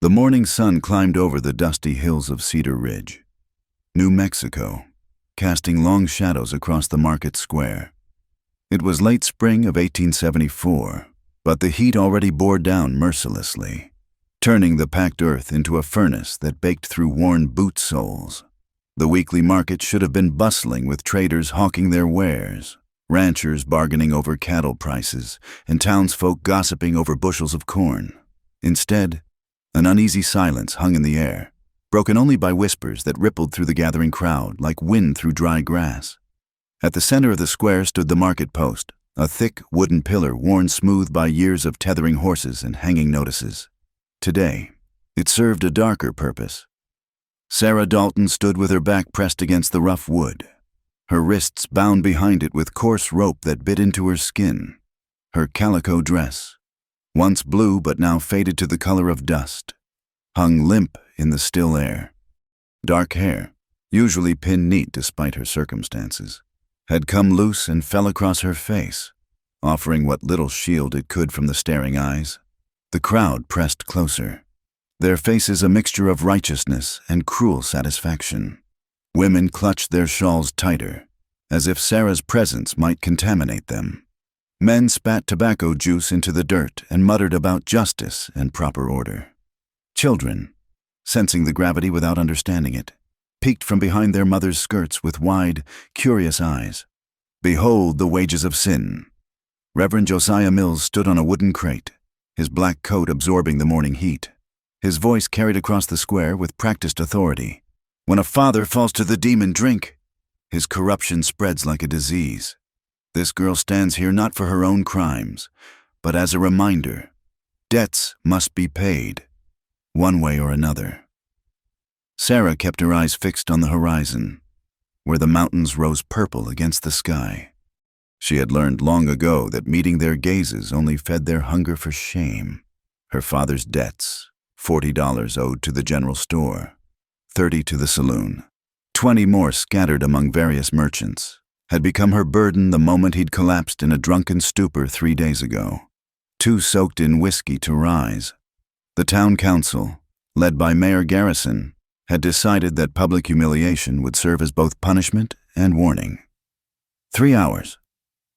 The morning sun climbed over the dusty hills of Cedar Ridge, New Mexico, casting long shadows across the market square. It was late spring of 1874, but the heat already bore down mercilessly, turning the packed earth into a furnace that baked through worn boot soles. The weekly market should have been bustling with traders hawking their wares, ranchers bargaining over cattle prices, and townsfolk gossiping over bushels of corn. Instead, an uneasy silence hung in the air, broken only by whispers that rippled through the gathering crowd like wind through dry grass. At the center of the square stood the market post, a thick wooden pillar worn smooth by years of tethering horses and hanging notices. Today, it served a darker purpose. Sarah Dalton stood with her back pressed against the rough wood, her wrists bound behind it with coarse rope that bit into her skin. Her calico dress, once blue but now faded to the color of dust, hung limp in the still air. Dark hair, usually pinned neat despite her circumstances, had come loose and fell across her face, offering what little shield it could from the staring eyes. The crowd pressed closer, their faces a mixture of righteousness and cruel satisfaction. Women clutched their shawls tighter, as if Sarah's presence might contaminate them. Men spat tobacco juice into the dirt and muttered about justice and proper order. Children, sensing the gravity without understanding it, peeked from behind their mothers' skirts with wide, curious eyes. Behold the wages of sin. Reverend Josiah Mills stood on a wooden crate, his black coat absorbing the morning heat. His voice carried across the square with practiced authority. When a father falls to the demon drink, his corruption spreads like a disease. This girl stands here not for her own crimes, but as a reminder. Debts must be paid, one way or another. Sarah kept her eyes fixed on the horizon, where the mountains rose purple against the sky. She had learned long ago that meeting their gazes only fed their hunger for shame. Her father's debts, $40 owed to the general store, $30 to the saloon, 20 more scattered among various merchants, had become her burden the moment he'd collapsed in a drunken stupor 3 days ago, too soaked in whiskey to rise. The town council, led by Mayor Garrison, had decided that public humiliation would serve as both punishment and warning. 3 hours,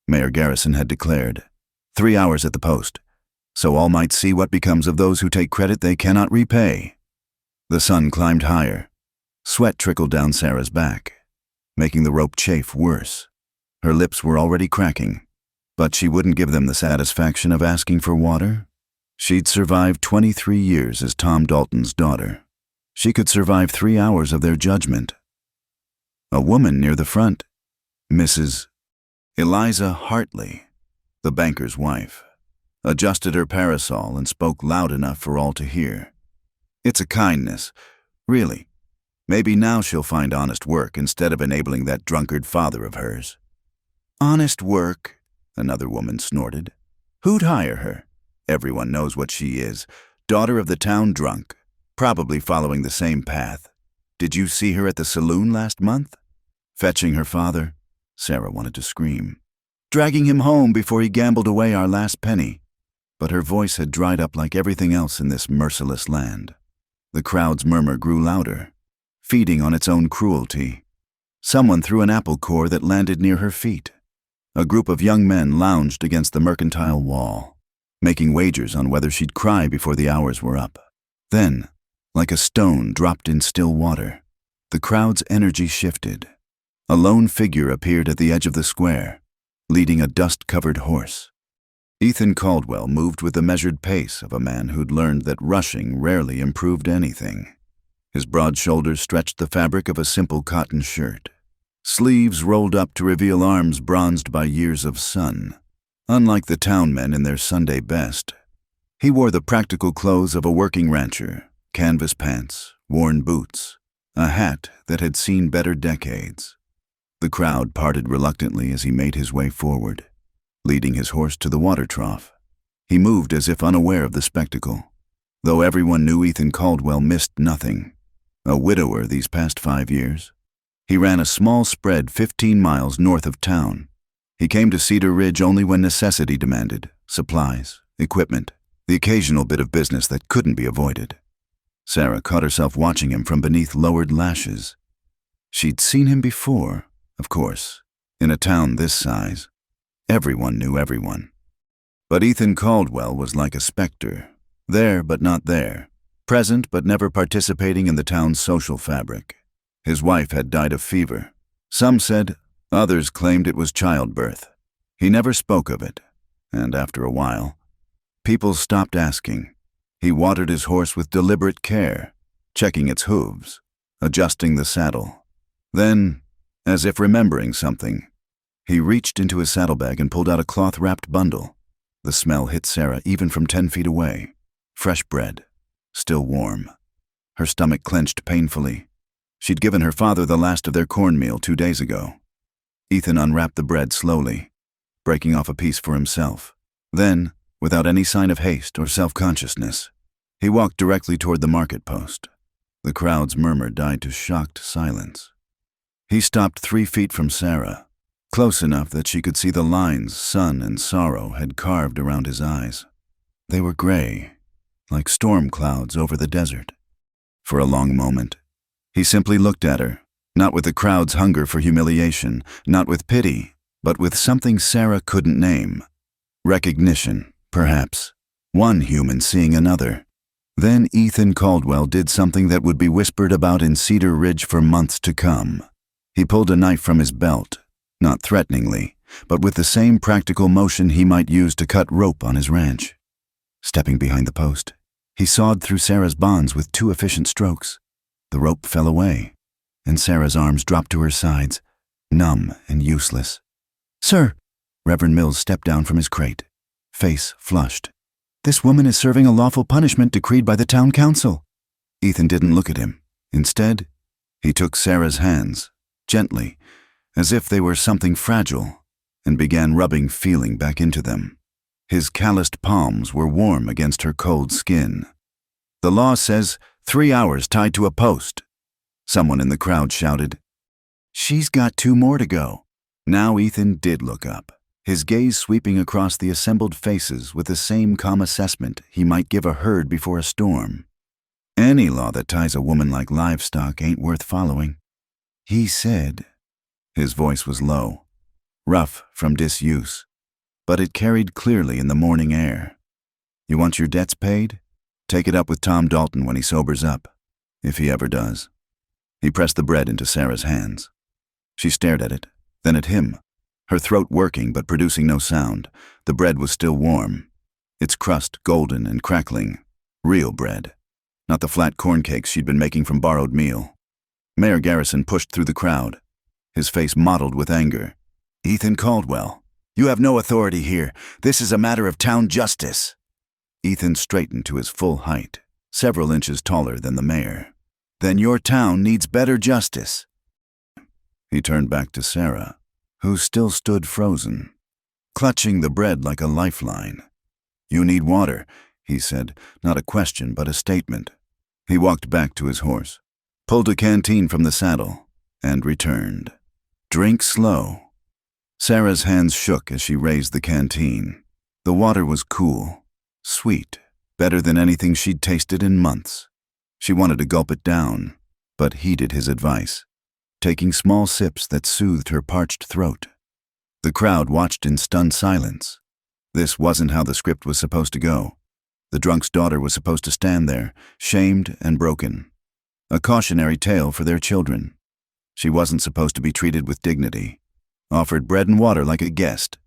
Mayor Garrison had declared. 3 hours at the post, so all might see what becomes of those who take credit they cannot repay. The sun climbed higher. Sweat trickled down Sarah's back, making the rope chafe worse. Her lips were already cracking, but she wouldn't give them the satisfaction of asking for water. She'd survived 23 years as Tom Dalton's daughter. She could survive 3 hours of their judgment. A woman near the front, Mrs. Eliza Hartley, the banker's wife, adjusted her parasol and spoke loud enough for all to hear. It's a kindness, really. Maybe now she'll find honest work instead of enabling that drunkard father of hers. Honest work, another woman snorted. Who'd hire her? Everyone knows what she is. Daughter of the town drunk, probably following the same path. Did you see her at the saloon last month? Fetching her father? Sarah wanted to scream. Dragging him home before he gambled away our last penny. But her voice had dried up like everything else in this merciless land. The crowd's murmur grew louder, feeding on its own cruelty. Someone threw an apple core that landed near her feet. A group of young men lounged against the mercantile wall, making wagers on whether she'd cry before the hours were up. Then, like a stone dropped in still water, the crowd's energy shifted. A lone figure appeared at the edge of the square, leading a dust-covered horse. Ethan Caldwell moved with the measured pace of a man who'd learned that rushing rarely improved anything. His broad shoulders stretched the fabric of a simple cotton shirt. Sleeves rolled up to reveal arms bronzed by years of sun. Unlike the town men in their Sunday best, he wore the practical clothes of a working rancher, canvas pants, worn boots, a hat that had seen better decades. The crowd parted reluctantly as he made his way forward, leading his horse to the water trough. He moved as if unaware of the spectacle, though everyone knew Ethan Caldwell missed nothing. A widower these past 5 years. He ran a small spread 15 miles north of town. He came to Cedar Ridge only when necessity demanded, supplies, equipment, the occasional bit of business that couldn't be avoided. Sarah caught herself watching him from beneath lowered lashes. She'd seen him before, of course, in a town this size. Everyone knew everyone. But Ethan Caldwell was like a specter, there but not there, present but never participating in the town's social fabric. His wife had died of fever. Some said, others claimed it was childbirth. He never spoke of it, and after a while, people stopped asking. He watered his horse with deliberate care, checking its hooves, adjusting the saddle. Then, as if remembering something, he reached into his saddlebag and pulled out a cloth-wrapped bundle. The smell hit Sarah even from 10 feet away. Fresh bread, still warm. Her stomach clenched painfully. She'd given her father the last of their cornmeal 2 days ago. Ethan unwrapped the bread slowly, breaking off a piece for himself. Then, without any sign of haste or self-consciousness, he walked directly toward the market post. The crowd's murmur died to shocked silence. He stopped 3 feet from Sarah, close enough that she could see the lines sun and sorrow had carved around his eyes. They were gray, like storm clouds over the desert. For a long moment, he simply looked at her, not with the crowd's hunger for humiliation, not with pity, but with something Sarah couldn't name. Recognition, perhaps. One human seeing another. Then Ethan Caldwell did something that would be whispered about in Cedar Ridge for months to come. He pulled a knife from his belt, not threateningly, but with the same practical motion he might use to cut rope on his ranch. Stepping behind the post, he sawed through Sarah's bonds with 2 efficient strokes. The rope fell away, and Sarah's arms dropped to her sides, numb and useless. "Sir!" Reverend Mills stepped down from his crate, face flushed. "This woman is serving a lawful punishment decreed by the town council." Ethan didn't look at him. Instead, he took Sarah's hands, gently, as if they were something fragile, and began rubbing feeling back into them. His calloused palms were warm against her cold skin. "The law says 3 hours tied to a post," someone in the crowd shouted. "She's got 2 more to go." Now Ethan did look up, his gaze sweeping across the assembled faces with the same calm assessment he might give a herd before a storm. "Any law that ties a woman like livestock ain't worth following," he said. His voice was low, rough from disuse, but it carried clearly in the morning air. "You want your debts paid? Take it up with Tom Dalton when he sobers up, if he ever does." He pressed the bread into Sarah's hands. She stared at it, then at him, her throat working but producing no sound. The bread was still warm, its crust golden and crackling. Real bread, not the flat corn cakes she'd been making from borrowed meal. Mayor Garrison pushed through the crowd, his face mottled with anger. "Ethan Caldwell, you have no authority here. This is a matter of town justice." Ethan straightened to his full height, several inches taller than the mayor. "Then your town needs better justice." He turned back to Sarah, who still stood frozen, clutching the bread like a lifeline. "You need water," he said, not a question but a statement. He walked back to his horse, pulled a canteen from the saddle, and returned. "Drink slow." Sarah's hands shook as she raised the canteen. The water was cool, sweet, better than anything she'd tasted in months. She wanted to gulp it down, but heeded his advice, taking small sips that soothed her parched throat. The crowd watched in stunned silence. This wasn't how the script was supposed to go. The drunk's daughter was supposed to stand there, shamed and broken. A cautionary tale for their children. She wasn't supposed to be treated with dignity, offered bread and water like a guest.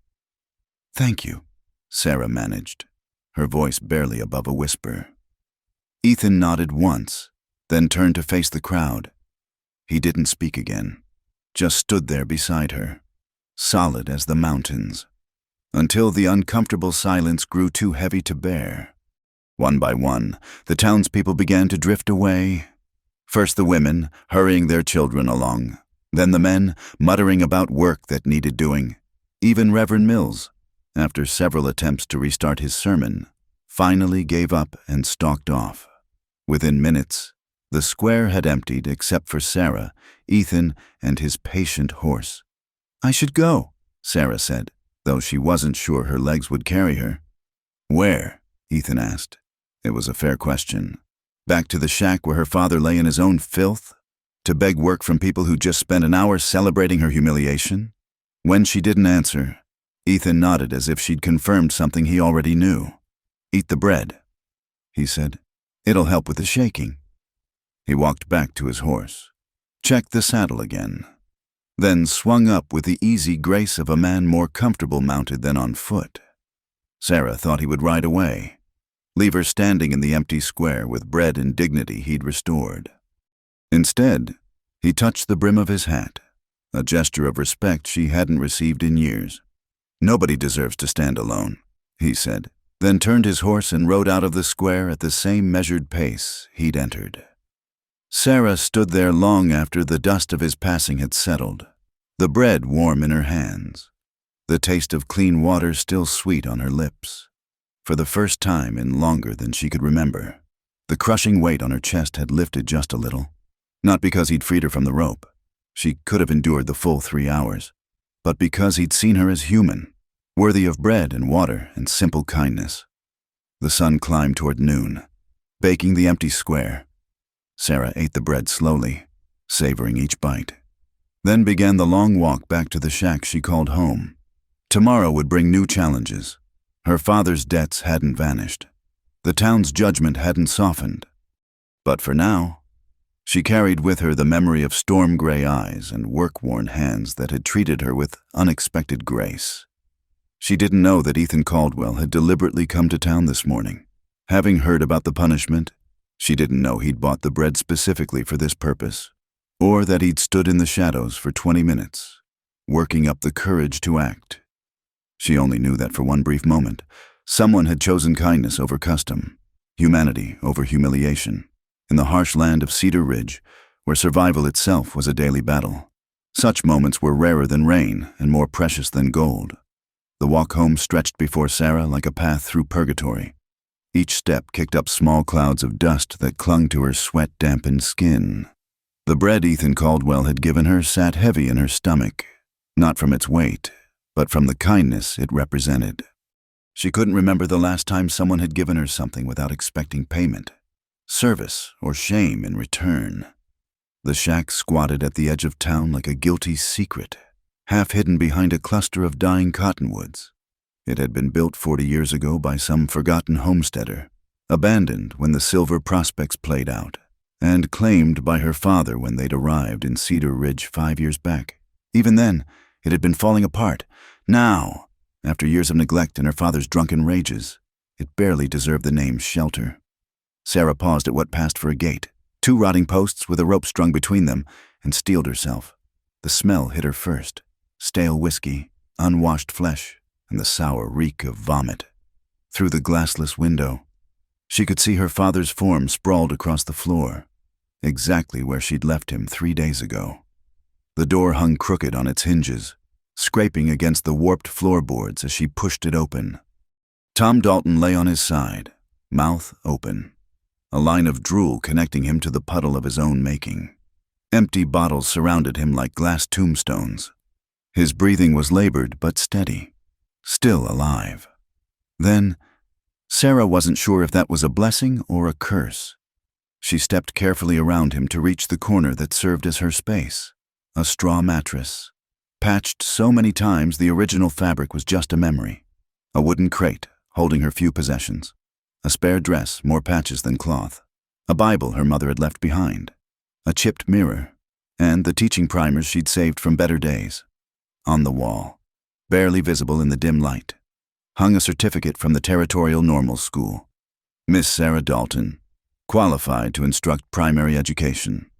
"Thank you," Sarah managed, her voice barely above a whisper. Ethan nodded once, then turned to face the crowd. He didn't speak again, just stood there beside her, solid as the mountains, until the uncomfortable silence grew too heavy to bear. One by one, the townspeople began to drift away. First the women, hurrying their children along, then the men, muttering about work that needed doing. Even Reverend Mills, after several attempts to restart his sermon, finally gave up and stalked off. Within minutes, the square had emptied except for Sarah, Ethan, and his patient horse. "I should go," Sarah said, though she wasn't sure her legs would carry her. "Where?" Ethan asked. It was a fair question. Back to the shack where her father lay in his own filth? To beg work from people who just spent an hour celebrating her humiliation? When she didn't answer, Ethan nodded as if she'd confirmed something he already knew. "Eat the bread," he said. "It'll help with the shaking." He walked back to his horse, checked the saddle again, then swung up with the easy grace of a man more comfortable mounted than on foot. Sarah thought he would ride away, leave her standing in the empty square with bread and dignity he'd restored. Instead, he touched the brim of his hat, a gesture of respect she hadn't received in years. "Nobody deserves to stand alone," he said, then turned his horse and rode out of the square at the same measured pace he'd entered. Sarah stood there long after the dust of his passing had settled, the bread warm in her hands, the taste of clean water still sweet on her lips. For the first time in longer than she could remember, the crushing weight on her chest had lifted just a little. Not because he'd freed her from the rope. She could have endured the full 3 hours. But because he'd seen her as human, worthy of bread and water and simple kindness. The sun climbed toward noon, baking the empty square. Sarah ate the bread slowly, savoring each bite. Then began the long walk back to the shack she called home. Tomorrow would bring new challenges. Her father's debts hadn't vanished. The town's judgment hadn't softened. But for now, she carried with her the memory of storm-gray eyes and work-worn hands that had treated her with unexpected grace. She didn't know that Ethan Caldwell had deliberately come to town this morning. Having heard about the punishment, she didn't know he'd bought the bread specifically for this purpose, or that he'd stood in the shadows for 20 minutes, working up the courage to act. She only knew that for one brief moment, someone had chosen kindness over custom, humanity over humiliation, in the harsh land of Cedar Ridge, where survival itself was a daily battle. Such moments were rarer than rain and more precious than gold. The walk home stretched before Sarah like a path through purgatory. Each step kicked up small clouds of dust that clung to her sweat-dampened skin. The bread Ethan Caldwell had given her sat heavy in her stomach, not from its weight, but from the kindness it represented. She couldn't remember the last time someone had given her something without expecting payment, service, or shame in return. The shack squatted at the edge of town like a guilty secret, half hidden behind a cluster of dying cottonwoods. It had been built 40 years ago by some forgotten homesteader, abandoned when the silver prospects played out, and claimed by her father when they'd arrived in Cedar Ridge 5 years back. Even then, it had been falling apart. Now, after years of neglect and her father's drunken rages, it barely deserved the name shelter. Sarah paused at what passed for a gate, 2 rotting posts with a rope strung between them, and steeled herself. The smell hit her first: stale whiskey, unwashed flesh, and the sour reek of vomit. Through the glassless window, she could see her father's form sprawled across the floor, exactly where she'd left him 3 days ago. The door hung crooked on its hinges, scraping against the warped floorboards as she pushed it open. Tom Dalton lay on his side, mouth open, a line of drool connecting him to the puddle of his own making. Empty bottles surrounded him like glass tombstones. His breathing was labored but steady, still alive. Then, Sarah wasn't sure if that was a blessing or a curse. She stepped carefully around him to reach the corner that served as her space, a straw mattress. Patched so many times the original fabric was just a memory. A wooden crate holding her few possessions. A spare dress, more patches than cloth. A Bible her mother had left behind. A chipped mirror. And the teaching primers she'd saved from better days. On the wall, barely visible in the dim light, hung a certificate from the Territorial Normal School. Miss Sarah Dalton, qualified to instruct primary education.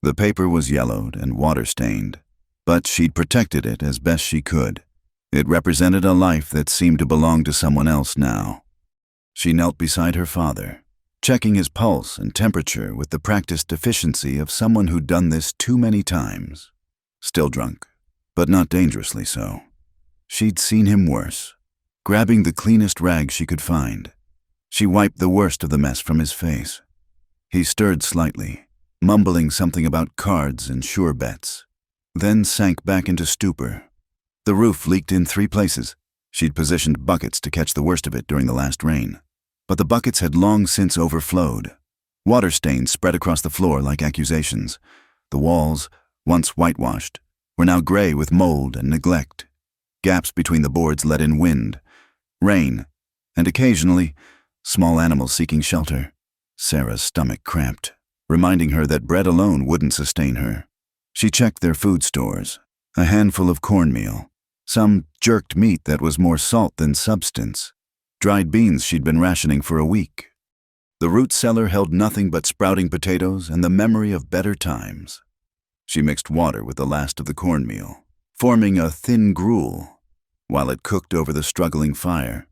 The paper was yellowed and water-stained, but she'd protected it as best she could. It represented a life that seemed to belong to someone else now. She knelt beside her father, checking his pulse and temperature with the practiced efficiency of someone who'd done this too many times. Still drunk, but not dangerously so. She'd seen him worse. Grabbing the cleanest rag she could find, she wiped the worst of the mess from his face. He stirred slightly, mumbling something about cards and sure bets, then sank back into stupor. The roof leaked in 3 places. She'd positioned buckets to catch the worst of it during the last rain, but the buckets had long since overflowed. Water stains spread across the floor like accusations. The walls, once whitewashed, were now gray with mold and neglect. Gaps between the boards let in wind, rain, and occasionally, small animals seeking shelter. Sarah's stomach cramped, reminding her that bread alone wouldn't sustain her. She checked their food stores, a handful of cornmeal, some jerked meat that was more salt than substance, dried beans she'd been rationing for a week. The root cellar held nothing but sprouting potatoes and the memory of better times. She mixed water with the last of the cornmeal, forming a thin gruel, while it cooked over the struggling fire.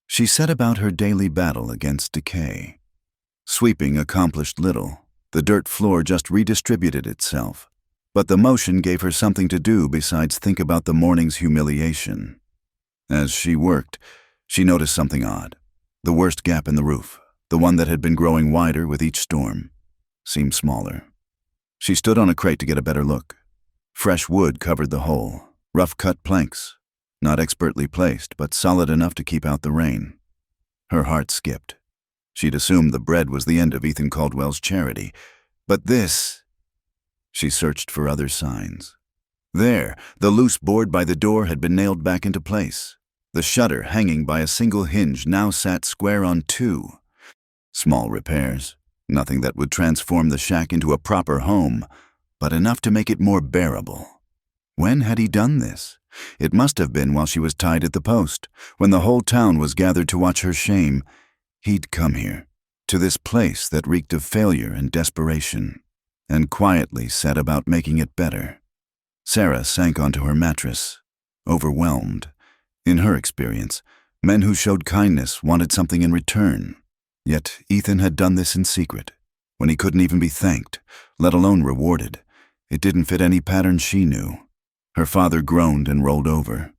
She set about her daily battle against decay. Sweeping accomplished little. The dirt floor just redistributed itself. But the motion gave her something to do besides think about the morning's humiliation. As she worked, she noticed something odd. The worst gap in the roof, the one that had been growing wider with each storm, seemed smaller. She stood on a crate to get a better look. Fresh wood covered the hole, rough-cut planks, not expertly placed, but solid enough to keep out the rain. Her heart skipped. She'd assumed the bread was the end of Ethan Caldwell's charity, but this... She searched for other signs. There, the loose board by the door had been nailed back into place. The shutter, hanging by a single hinge, now sat square on two. Small repairs, nothing that would transform the shack into a proper home, but enough to make it more bearable. When had he done this? It must have been while she was tied at the post, when the whole town was gathered to watch her shame. He'd come here, to this place that reeked of failure and desperation, and quietly set about making it better. Sarah sank onto her mattress, overwhelmed. In her experience, men who showed kindness wanted something in return. Yet Ethan had done this in secret, when he couldn't even be thanked, let alone rewarded. It didn't fit any pattern she knew. Her father groaned and rolled over,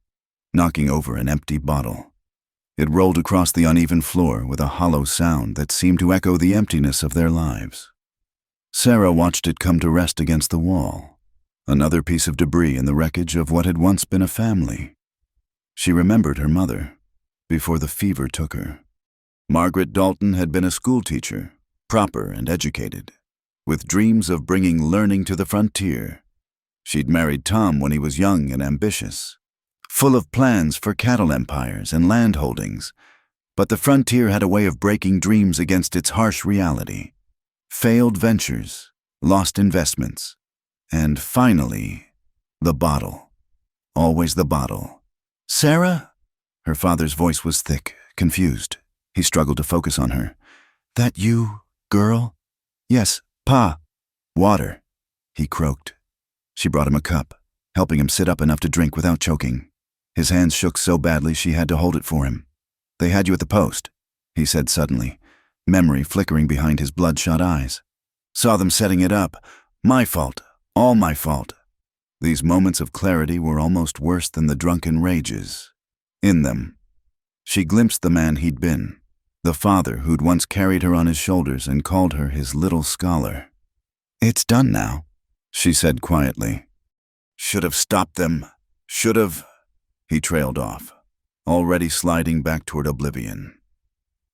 knocking over an empty bottle. It rolled across the uneven floor with a hollow sound that seemed to echo the emptiness of their lives. Sarah watched it come to rest against the wall, another piece of debris in the wreckage of what had once been a family. She remembered her mother, before the fever took her. Margaret Dalton had been a schoolteacher, proper and educated, with dreams of bringing learning to the frontier. She'd married Tom when he was young and ambitious, full of plans for cattle empires and land holdings, but the frontier had a way of breaking dreams against its harsh reality. Failed ventures, lost investments, and finally, the bottle. Always the bottle. "Sarah?" Her father's voice was thick, confused. He struggled to focus on her. "That you, girl?" "Yes, Pa." "Water," he croaked. She brought him a cup, helping him sit up enough to drink without choking. His hands shook so badly she had to hold it for him. "They had you at the post," he said suddenly, memory flickering behind his bloodshot eyes. "Saw them setting it up. My fault. All my fault." These moments of clarity were almost worse than the drunken rages. In them, she glimpsed the man he'd been, the father who'd once carried her on his shoulders and called her his little scholar. "It's done now," she said quietly. "Should have stopped them. Should have..." He trailed off, already sliding back toward oblivion.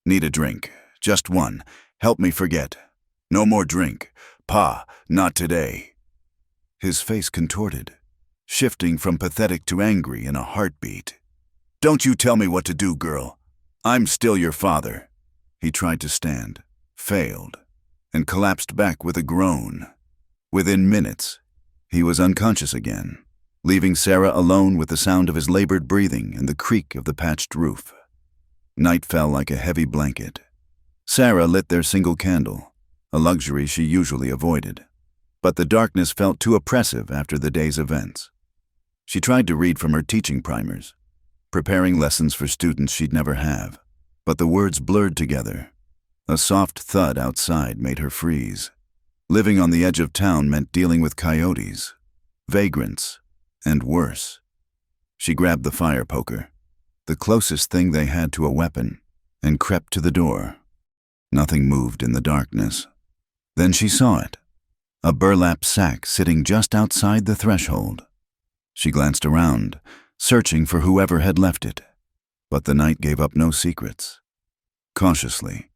"Need a drink. Just one. Help me forget. No more drink. Pa, not today." His face contorted, shifting from pathetic to angry in a heartbeat. "Don't you tell me what to do, girl. I'm still your father." He tried to stand, failed, and collapsed back with a groan. Within minutes, he was unconscious again, leaving Sarah alone with the sound of his labored breathing and the creak of the patched roof. Night fell like a heavy blanket. Sarah lit their single candle, a luxury she usually avoided. But the darkness felt too oppressive after the day's events. She tried to read from her teaching primers, preparing lessons for students she'd never have, but the words blurred together. A soft thud outside made her freeze. Living on the edge of town meant dealing with coyotes, vagrants, and worse. She grabbed the fire poker, the closest thing they had to a weapon, and crept to the door. Nothing moved in the darkness. Then she saw it, a burlap sack sitting just outside the threshold. She glanced around, searching for whoever had left it, but the night gave up no secrets. Cautiously,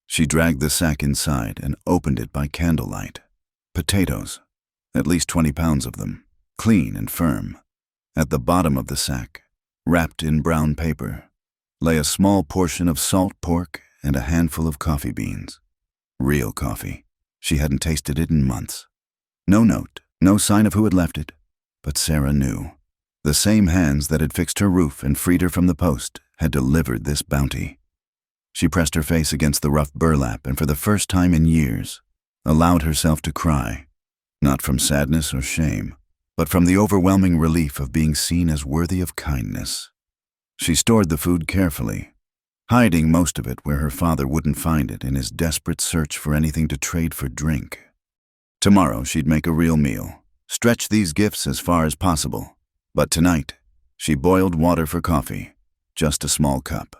She dragged the sack inside and opened it by candlelight. Potatoes, at least 20 pounds of them, clean and firm. At the bottom of the sack, wrapped in brown paper, lay a small portion of salt pork and a handful of coffee beans. Real coffee. She hadn't tasted it in months. No note, no sign of who had left it. But Sarah knew. The same hands that had fixed her roof and freed her from the post had delivered this bounty. She pressed her face against the rough burlap and for the first time in years, allowed herself to cry, not from sadness or shame, but from the overwhelming relief of being seen as worthy of kindness. She stored the food carefully, hiding most of it where her father wouldn't find it in his desperate search for anything to trade for drink. Tomorrow she'd make a real meal, stretch these gifts as far as possible. But tonight, she boiled water for coffee, just a small cup,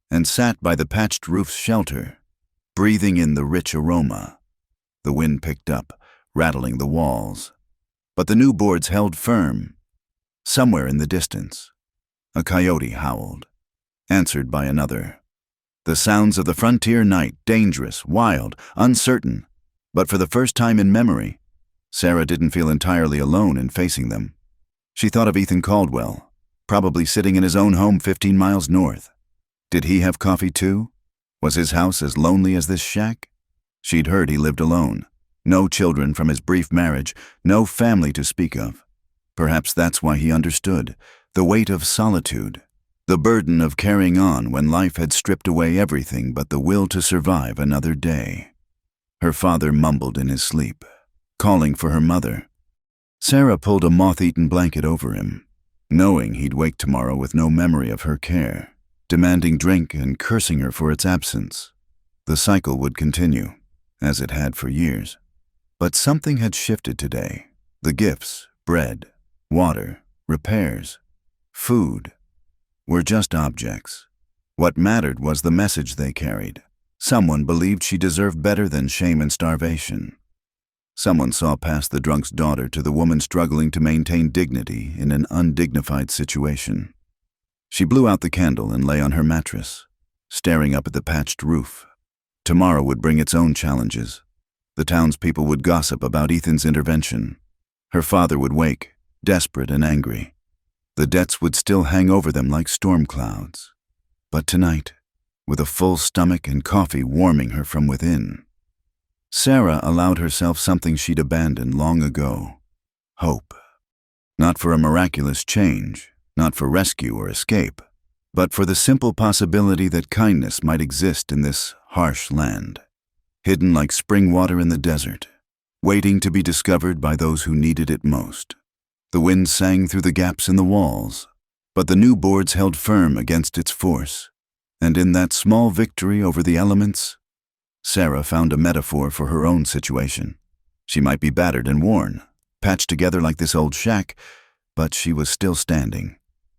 and sat by the patched roof's shelter, breathing in the rich aroma. The wind picked up, rattling the walls. But the new boards held firm. Somewhere in the distance, a coyote howled, answered by another. The sounds of the frontier night, dangerous, wild, uncertain. But for the first time in memory, Sarah didn't feel entirely alone in facing them. She thought of Ethan Caldwell, probably sitting in his own home 15 miles north. Did he have coffee too? Was his house as lonely as this shack? She'd heard he lived alone. No children from his brief marriage, no family to speak of. Perhaps that's why he understood the weight of solitude, the burden of carrying on when life had stripped away everything but the will to survive another day. Her father mumbled in his sleep, calling for her mother. Sarah pulled a moth-eaten blanket over him, knowing he'd wake tomorrow with no memory of her care, demanding drink and cursing her for its absence. The cycle would continue, as it had for years. But something had shifted today. The gifts, bread, water, repairs, food, were just objects. What mattered was the message they carried. Someone believed she deserved better than shame and starvation. Someone saw past the drunk's daughter to the woman struggling to maintain dignity in an undignified situation. She blew out the candle and lay on her mattress, staring up at the patched roof. Tomorrow would bring its own challenges. The townspeople would gossip about Ethan's intervention. Her father would wake, desperate and angry. The debts would still hang over them like storm clouds. But tonight, with a full stomach and coffee warming her from within, Sarah allowed herself something she'd abandoned long ago: hope. Not for a miraculous change, not for rescue or escape, but for the simple possibility that kindness might exist in this harsh land, hidden like spring water in the desert, waiting to be discovered by those who needed it most. The wind sang through the gaps in the walls, but the new boards held firm against its force, and in that small victory over the elements, Sarah found a metaphor for her own situation. She might be battered and worn, patched together like this old shack, but she was still standing.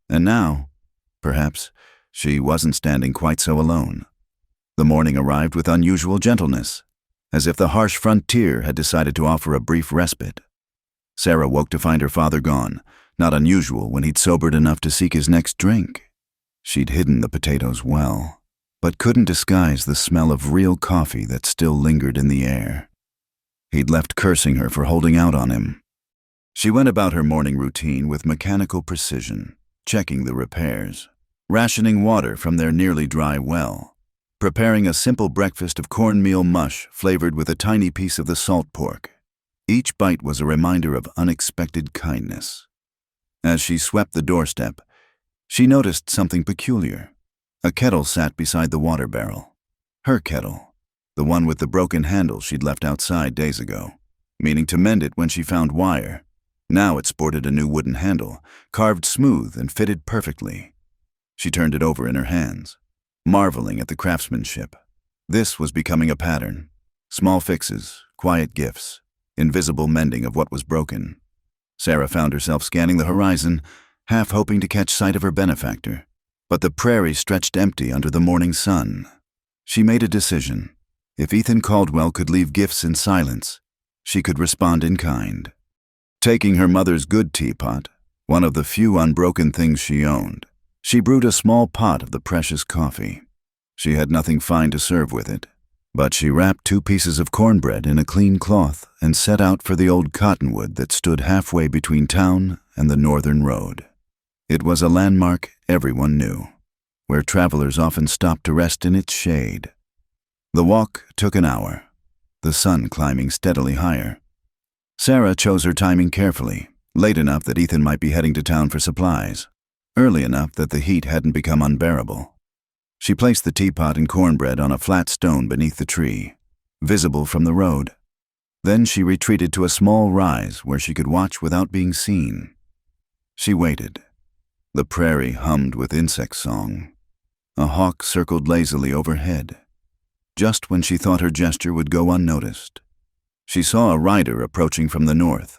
And now, perhaps, she wasn't standing quite so alone. The morning arrived with unusual gentleness, as if the harsh frontier had decided to offer a brief respite. Sarah woke to find her father gone, not unusual when he'd sobered enough to seek his next drink. She'd hidden the potatoes well, but couldn't disguise the smell of real coffee that still lingered in the air. He'd left cursing her for holding out on him. She went about her morning routine with mechanical precision, checking the repairs, rationing water from their nearly dry well, preparing a simple breakfast of cornmeal mush flavored with a tiny piece of the salt pork. Each bite was a reminder of unexpected kindness. As she swept the doorstep, she noticed something peculiar. A kettle sat beside the water barrel. Her kettle, the one with the broken handle she'd left outside days ago, meaning to mend it when she found wire. Now it sported a new wooden handle, carved smooth and fitted perfectly. She turned it over in her hands, marveling at the craftsmanship. This was becoming a pattern. Small fixes, quiet gifts, invisible mending of what was broken. Sarah found herself scanning the horizon, half hoping to catch sight of her benefactor. But the prairie stretched empty under the morning sun. She made a decision. If Ethan Caldwell could leave gifts in silence, she could respond in kind. Taking her mother's good teapot, one of the few unbroken things she owned, she brewed a small pot of the precious coffee. She had nothing fine to serve with it, But she wrapped 2 pieces of cornbread in a clean cloth and set out for the old cottonwood that stood halfway between town and the northern road. It was a landmark everyone knew, where travelers often stopped to rest in its shade. The walk took an hour, the sun climbing steadily higher. Sarah chose her timing carefully, late enough that Ethan might be heading to town for supplies, early enough that the heat hadn't become unbearable. She placed the teapot and cornbread on a flat stone beneath the tree, visible from the road. Then she retreated to a small rise where she could watch without being seen. She waited. The prairie hummed with insect song. A hawk circled lazily overhead. Just when she thought her gesture would go unnoticed, she saw a rider approaching from the north.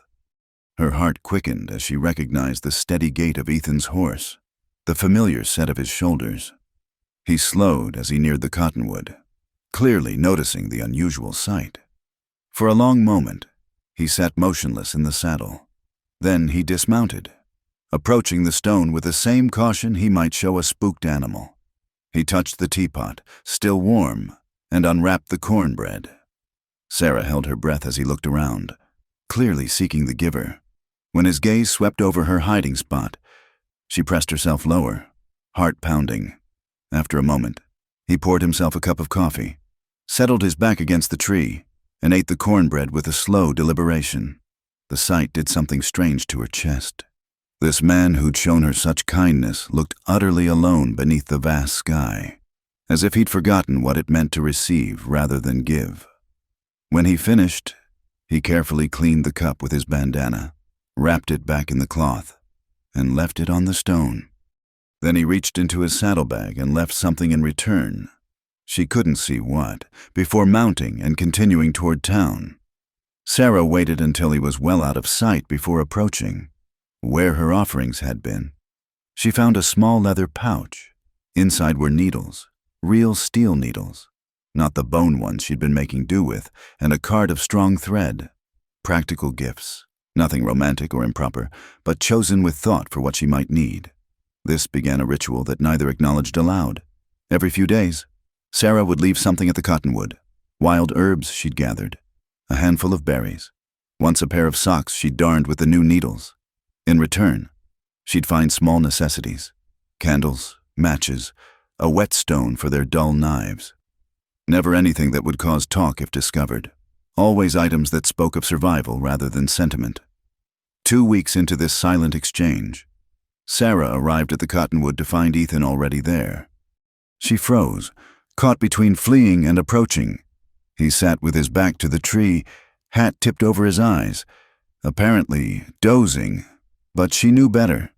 Her heart quickened as she recognized the steady gait of Ethan's horse, the familiar set of his shoulders. He slowed as he neared the cottonwood, clearly noticing the unusual sight. For a long moment, he sat motionless in the saddle. Then he dismounted, approaching the stone with the same caution he might show a spooked animal. He touched the teapot, still warm, and unwrapped the cornbread. Sarah held her breath as he looked around, clearly seeking the giver. When his gaze swept over her hiding spot, she pressed herself lower, heart pounding. After a moment, he poured himself a cup of coffee, settled his back against the tree, and ate the cornbread with a slow deliberation. The sight did something strange to her chest. This man who'd shown her such kindness looked utterly alone beneath the vast sky, as if he'd forgotten what it meant to receive rather than give. When he finished, he carefully cleaned the cup with his bandana, wrapped it back in the cloth, and left it on the stone. Then he reached into his saddlebag and left something in return. She couldn't see what, before mounting and continuing toward town. Sarah waited until he was well out of sight before approaching, where her offerings had been. She found a small leather pouch. Inside were needles, real steel needles, not the bone ones she'd been making do with, and a card of strong thread. Practical gifts, nothing romantic or improper, but chosen with thought for what she might need. This began a ritual that neither acknowledged aloud. Every few days, Sarah would leave something at the cottonwood. Wild herbs she'd gathered, a handful of berries, once a pair of socks she'd darned with the new needles. In return, she'd find small necessities, candles, matches, a whetstone for their dull knives. Never anything that would cause talk if discovered. Always items that spoke of survival rather than sentiment. 2 weeks into this silent exchange, Sarah arrived at the cottonwood to find Ethan already there. She froze, caught between fleeing and approaching. He sat with his back to the tree, hat tipped over his eyes, apparently dozing, but she knew better.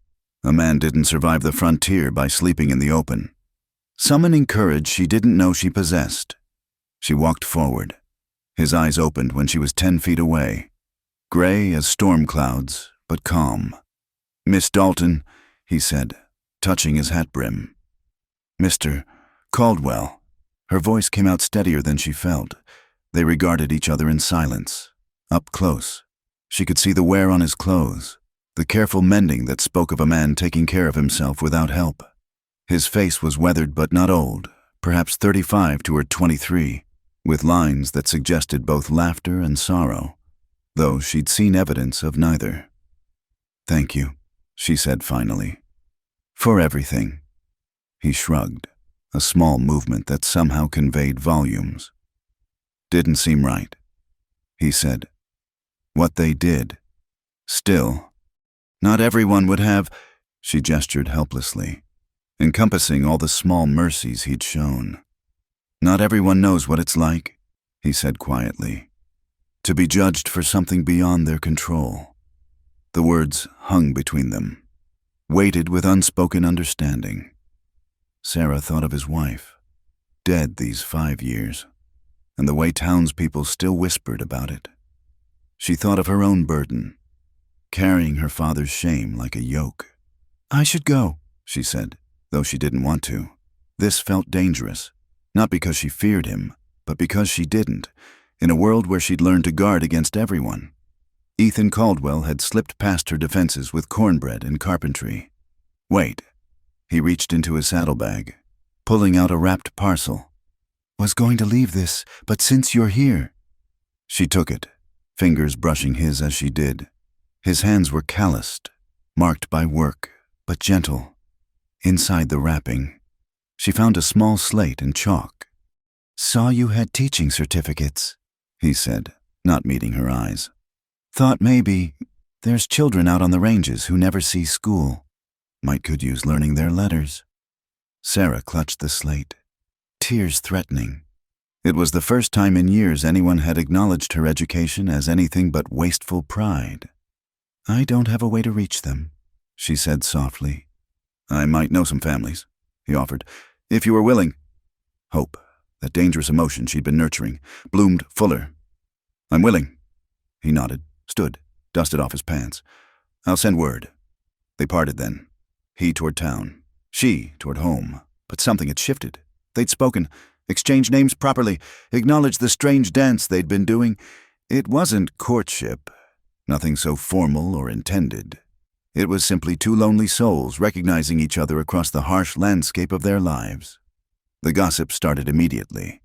A man didn't survive the frontier by sleeping in the open. Summoning courage she didn't know she possessed. She walked forward. His eyes opened when she was 10 feet away, gray as storm clouds, but calm. "Miss Dalton," he said, touching his hat brim. "Mr. Caldwell." Her voice came out steadier than she felt. They regarded each other in silence. Up close, she could see the wear on his clothes, the careful mending that spoke of a man taking care of himself without help. His face was weathered but not old, perhaps 35 to her 23, with lines that suggested both laughter and sorrow, though she'd seen evidence of neither. "Thank you," she said finally. "For everything." He shrugged, a small movement that somehow conveyed volumes. "Didn't seem right," he said. "What they did. Still, not everyone would have," she gestured helplessly, encompassing all the small mercies he'd shown. "Not everyone knows what it's like," he said quietly, "to be judged for something beyond their control." The words hung between them, weighted with unspoken understanding. Sarah thought of his wife, dead these 5 years, and the way townspeople still whispered about it. She thought of her own burden, carrying her father's shame like a yoke. "I should go," she said, though she didn't want to. This felt dangerous, not because she feared him, but because she didn't, in a world where she'd learned to guard against everyone. Ethan Caldwell had slipped past her defenses with cornbread and carpentry. "Wait." He reached into his saddlebag, pulling out a wrapped parcel. Was going to leave this, but since you're here. She took it, fingers brushing his as she did. His hands were calloused, marked by work, but gentle. Inside the wrapping, she found a small slate and chalk. Saw you had teaching certificates, he said, not meeting her eyes. Thought maybe there's children out on the ranges who never see school. Could use learning their letters. Sarah clutched the slate, tears threatening. It was the first time in years anyone had acknowledged her education as anything but wasteful pride. I don't have a way to reach them, she said softly. I might know some families, he offered, if you were willing. Hope, that dangerous emotion she'd been nurturing, bloomed fuller. I'm willing. He nodded, stood, dusted off his pants. I'll send word. They parted then. He toward town, she toward home. But something had shifted. They'd spoken, exchanged names properly, acknowledged the strange dance they'd been doing. It wasn't courtship, nothing so formal or intended. It was simply two lonely souls recognizing each other across the harsh landscape of their lives. The gossip started immediately.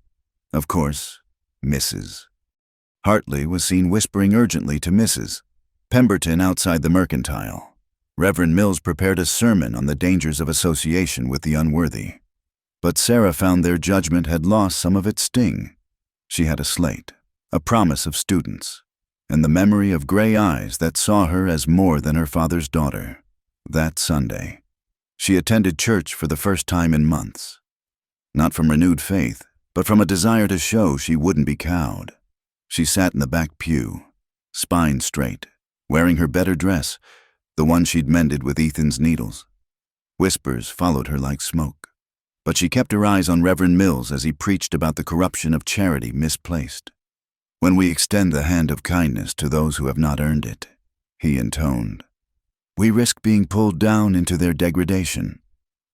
Of course, Mrs. Hartley was seen whispering urgently to Mrs. Pemberton outside the Mercantile. Reverend Mills prepared a sermon on the dangers of association with the unworthy. But Sarah found their judgment had lost some of its sting. She had a slate, a promise of students, and the memory of gray eyes that saw her as more than her father's daughter. That Sunday, she attended church for the first time in months. Not from renewed faith, but from a desire to show she wouldn't be cowed. She sat in the back pew, spine straight, wearing her better dress, the one she'd mended with Ethan's needles. Whispers followed her like smoke, but she kept her eyes on Reverend Mills as he preached about the corruption of charity misplaced. When we extend the hand of kindness to those who have not earned it, he intoned, we risk being pulled down into their degradation.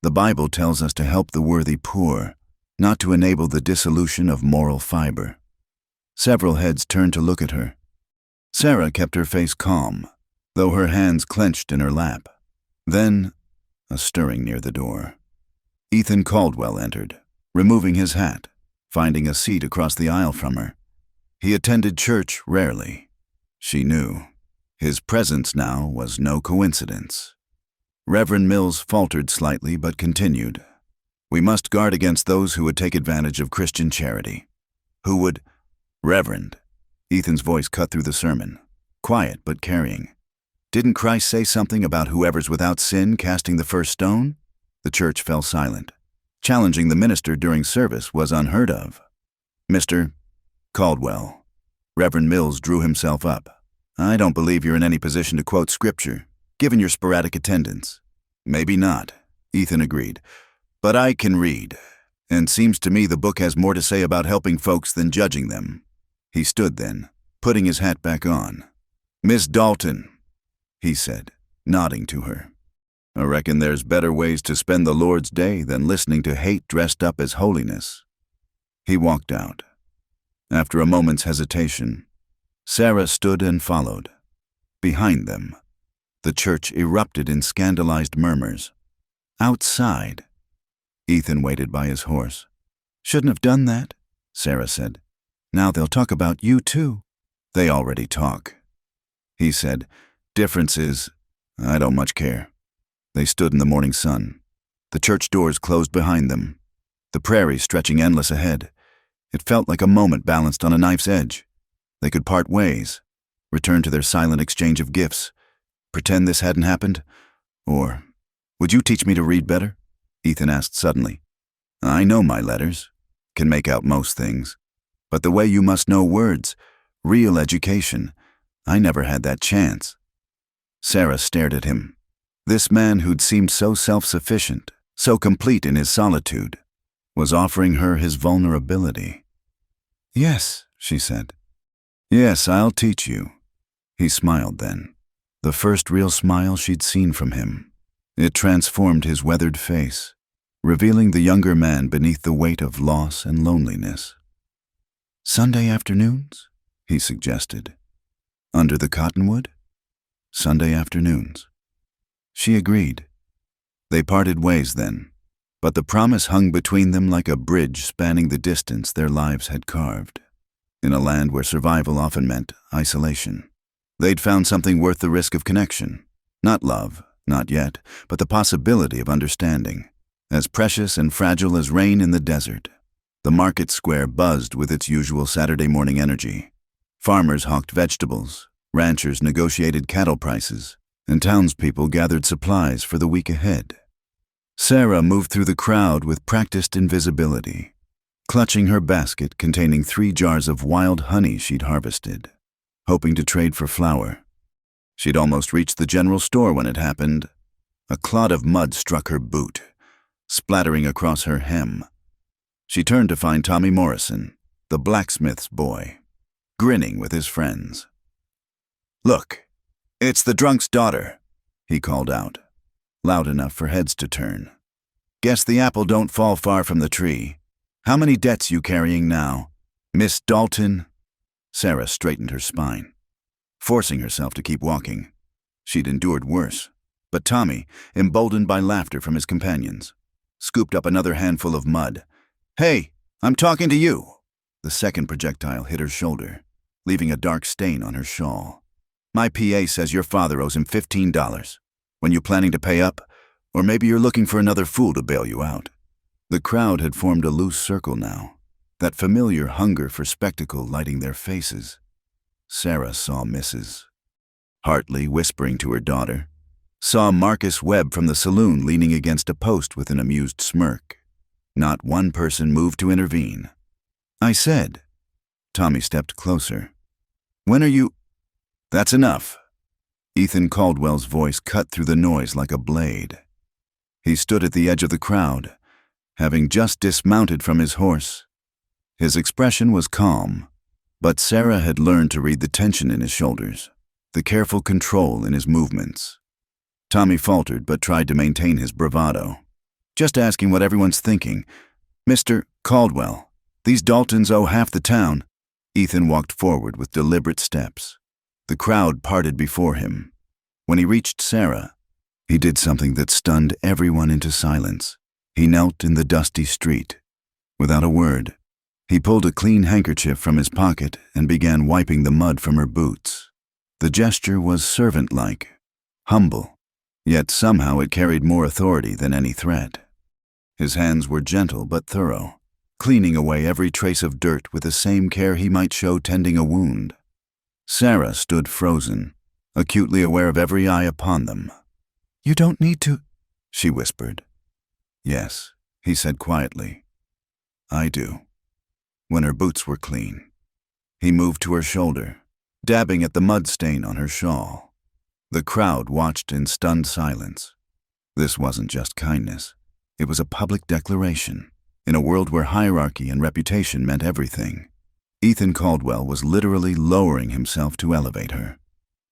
The Bible tells us to help the worthy poor, not to enable the dissolution of moral fiber. Several heads turned to look at her. Sarah kept her face calm, though her hands clenched in her lap. Then, a stirring near the door. Ethan Caldwell entered, removing his hat, finding a seat across the aisle from her. He attended church rarely. She knew. His presence now was no coincidence. Reverend Mills faltered slightly but continued. We must guard against those who would take advantage of Christian charity. Who would... Reverend. Ethan's voice cut through the sermon, quiet but carrying. Didn't Christ say something about whoever's without sin casting the first stone? The church fell silent. Challenging the minister during service was unheard of. Mr. Caldwell. Reverend Mills drew himself up. I don't believe you're in any position to quote scripture, given your sporadic attendance. Maybe not, Ethan agreed. But I can read, and seems to me the book has more to say about helping folks than judging them. He stood then, putting his hat back on. Miss Dalton, he said, nodding to her. I reckon there's better ways to spend the Lord's day than listening to hate dressed up as holiness. He walked out. After a moment's hesitation, Sarah stood and followed. Behind them, the church erupted in scandalized murmurs. Outside, Ethan waited by his horse. Shouldn't have done that, Sarah said. Now they'll talk about you too. They already talk. He said, difference is, I don't much care. They stood in the morning sun. The church doors closed behind them. The prairie stretching endless ahead. It felt like a moment balanced on a knife's edge. They could part ways, return to their silent exchange of gifts, pretend this hadn't happened, or, would you teach me to read better? Ethan asked suddenly. I know my letters, can make out most things, but the way you must know words, real education, I never had that chance. Sarah stared at him. This man who'd seemed so self-sufficient, so complete in his solitude, was offering her his vulnerability. Yes, she said. Yes, I'll teach you. He smiled then, the first real smile she'd seen from him. It transformed his weathered face, revealing the younger man beneath the weight of loss and loneliness. Sunday afternoons, he suggested. Under the cottonwood? Sunday afternoons. She agreed. They parted ways then, but the promise hung between them like a bridge spanning the distance their lives had carved. In a land where survival often meant isolation, they'd found something worth the risk of connection. Not love, not yet, but the possibility of understanding. As precious and fragile as rain in the desert, the market square buzzed with its usual Saturday morning energy. Farmers hawked vegetables, ranchers negotiated cattle prices, and townspeople gathered supplies for the week ahead. Sarah moved through the crowd with practiced invisibility, clutching her basket containing 3 jars of wild honey she'd harvested, hoping to trade for flour. She'd almost reached the general store when it happened. A clod of mud struck her boot, splattering across her hem. She turned to find Tommy Morrison, the blacksmith's boy, grinning with his friends. "Look, it's the drunk's daughter," he called out, loud enough for heads to turn. "Guess the apple don't fall far from the tree. How many debts you carrying now? Miss Dalton?" Sarah straightened her spine, forcing herself to keep walking. She'd endured worse, but Tommy, emboldened by laughter from his companions, scooped up another handful of mud. "Hey, I'm talking to you!" The second projectile hit her shoulder, leaving a dark stain on her shawl. "My PA says your father owes him $15. When you planning to pay up? Or maybe you're looking for another fool to bail you out?" The crowd had formed a loose circle now, that familiar hunger for spectacle lighting their faces. Sarah saw Mrs. Hartley whispering to her daughter, saw Marcus Webb from the saloon leaning against a post with an amused smirk. Not one person moved to intervene. "I said." Tommy stepped closer. "When are you—" "That's enough." Ethan Caldwell's voice cut through the noise like a blade. He stood at the edge of the crowd, having just dismounted from his horse. His expression was calm, but Sarah had learned to read the tension in his shoulders, the careful control in his movements. Tommy faltered but tried to maintain his bravado. "Just asking what everyone's thinking. Mr. Caldwell, these Daltons owe half the town." Ethan walked forward with deliberate steps. The crowd parted before him. When he reached Sarah, he did something that stunned everyone into silence. He knelt in the dusty street. Without a word, he pulled a clean handkerchief from his pocket and began wiping the mud from her boots. The gesture was servant-like, humble, yet somehow it carried more authority than any threat. His hands were gentle but thorough, cleaning away every trace of dirt with the same care he might show tending a wound. Sarah stood frozen, acutely aware of every eye upon them. "You don't need to," she whispered. "Yes," he said quietly. "I do." When her boots were clean, he moved to her shoulder, dabbing at the mud stain on her shawl. The crowd watched in stunned silence. This wasn't just kindness. It was a public declaration. In a world where hierarchy and reputation meant everything, Ethan Caldwell was literally lowering himself to elevate her.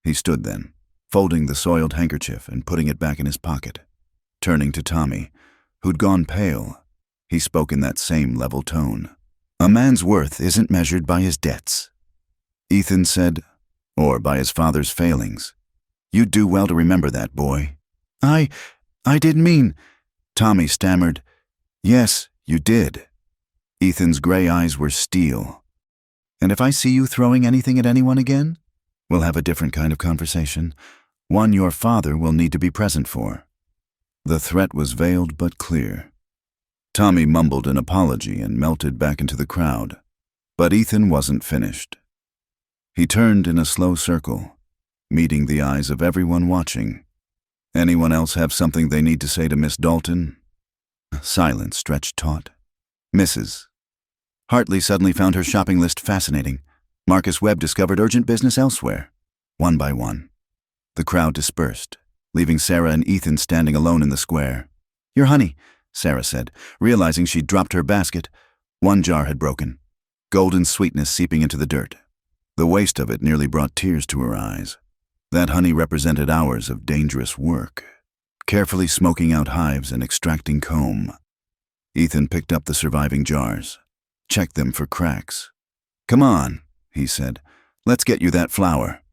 He stood then, folding the soiled handkerchief and putting it back in his pocket. Turning to Tommy, who'd gone pale, he spoke in that same level tone. "A man's worth isn't measured by his debts," Ethan said, "or by his father's failings. You'd do well to remember that, boy." I didn't mean," Tommy stammered. "Yes, you did." Ethan's gray eyes were steel. "And if I see you throwing anything at anyone again, we'll have a different kind of conversation, one your father will need to be present for." The threat was veiled but clear. Tommy mumbled an apology and melted back into the crowd, but Ethan wasn't finished. He turned in a slow circle, meeting the eyes of everyone watching. "Anyone else have something they need to say to Miss Dalton?" Silence stretched taut. "Mrs. Hartley suddenly found her shopping list fascinating. Marcus Webb discovered urgent business elsewhere." One by one, the crowd dispersed, leaving Sarah and Ethan standing alone in the square. "Your honey," Sarah said, realizing she'd dropped her basket. One jar had broken, golden sweetness seeping into the dirt. The waste of it nearly brought tears to her eyes. That honey represented hours of dangerous work, carefully smoking out hives and extracting comb. Ethan picked up the surviving jars, checked them for cracks. "Come on," he said. "Let's get you that flour."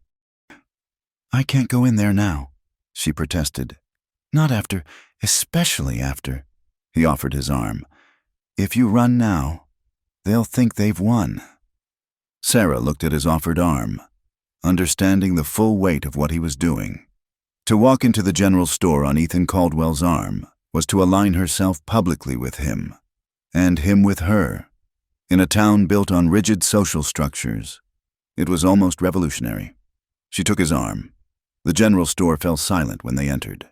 "I can't go in there now," she protested. "Not after, especially after." He offered his arm. "If you run now, they'll think they've won." Sarah looked at his offered arm, understanding the full weight of what he was doing. To walk into the general store on Ethan Caldwell's arm was to align herself publicly with him, and him with her. In a town built on rigid social structures, it was almost revolutionary. She took his arm. The general store fell silent when they entered.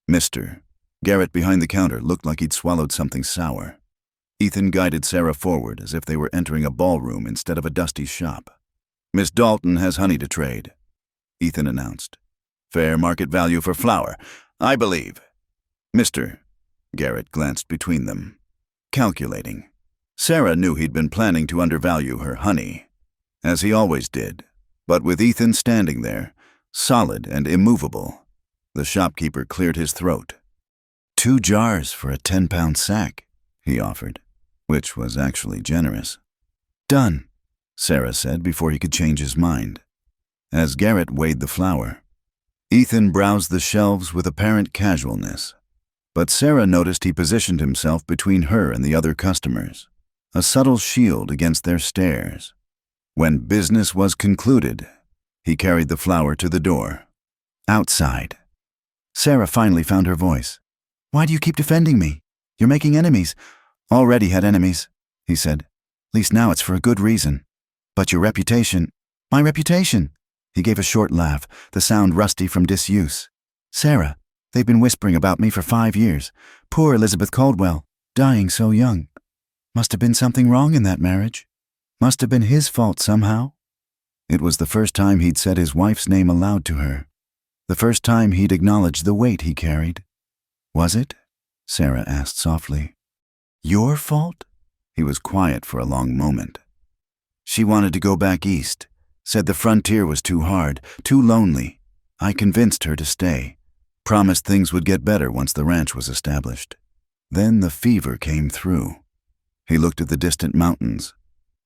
Mr. Garrett behind the counter looked like he'd swallowed something sour. Ethan guided Sarah forward as if they were entering a ballroom instead of a dusty shop. "Miss Dalton has honey to trade," Ethan announced. "Fair market value for flour, I believe." "Mr." Garrett glanced between them, calculating. Sarah knew he'd been planning to undervalue her honey, as he always did, but with Ethan standing there, solid and immovable, the shopkeeper cleared his throat. 2 jars for a 10-pound sack, he offered, which was actually generous. "Done," Sarah said before he could change his mind. As Garrett weighed the flour, Ethan browsed the shelves with apparent casualness, but Sarah noticed he positioned himself between her and the other customers, a subtle shield against their stares. When business was concluded, he carried the flour to the door. Outside, Sarah finally found her voice. "Why do you keep defending me? You're making enemies." "Already had enemies," he said. "At least now it's for a good reason. But your reputation—" "My reputation?" He gave a short laugh, the sound rusty from disuse. "Sarah, they've been whispering about me for 5 years. Poor Elizabeth Caldwell, dying so young. Must have been something wrong in that marriage. Must have been his fault somehow." It was the first time he'd said his wife's name aloud to her. The first time he'd acknowledged the weight he carried. "Was it?" Sarah asked softly. "Your fault?" He was quiet for a long moment. "She wanted to go back east. Said the frontier was too hard, too lonely. I convinced her to stay. Promised things would get better once the ranch was established. Then the fever came through." He looked at the distant mountains.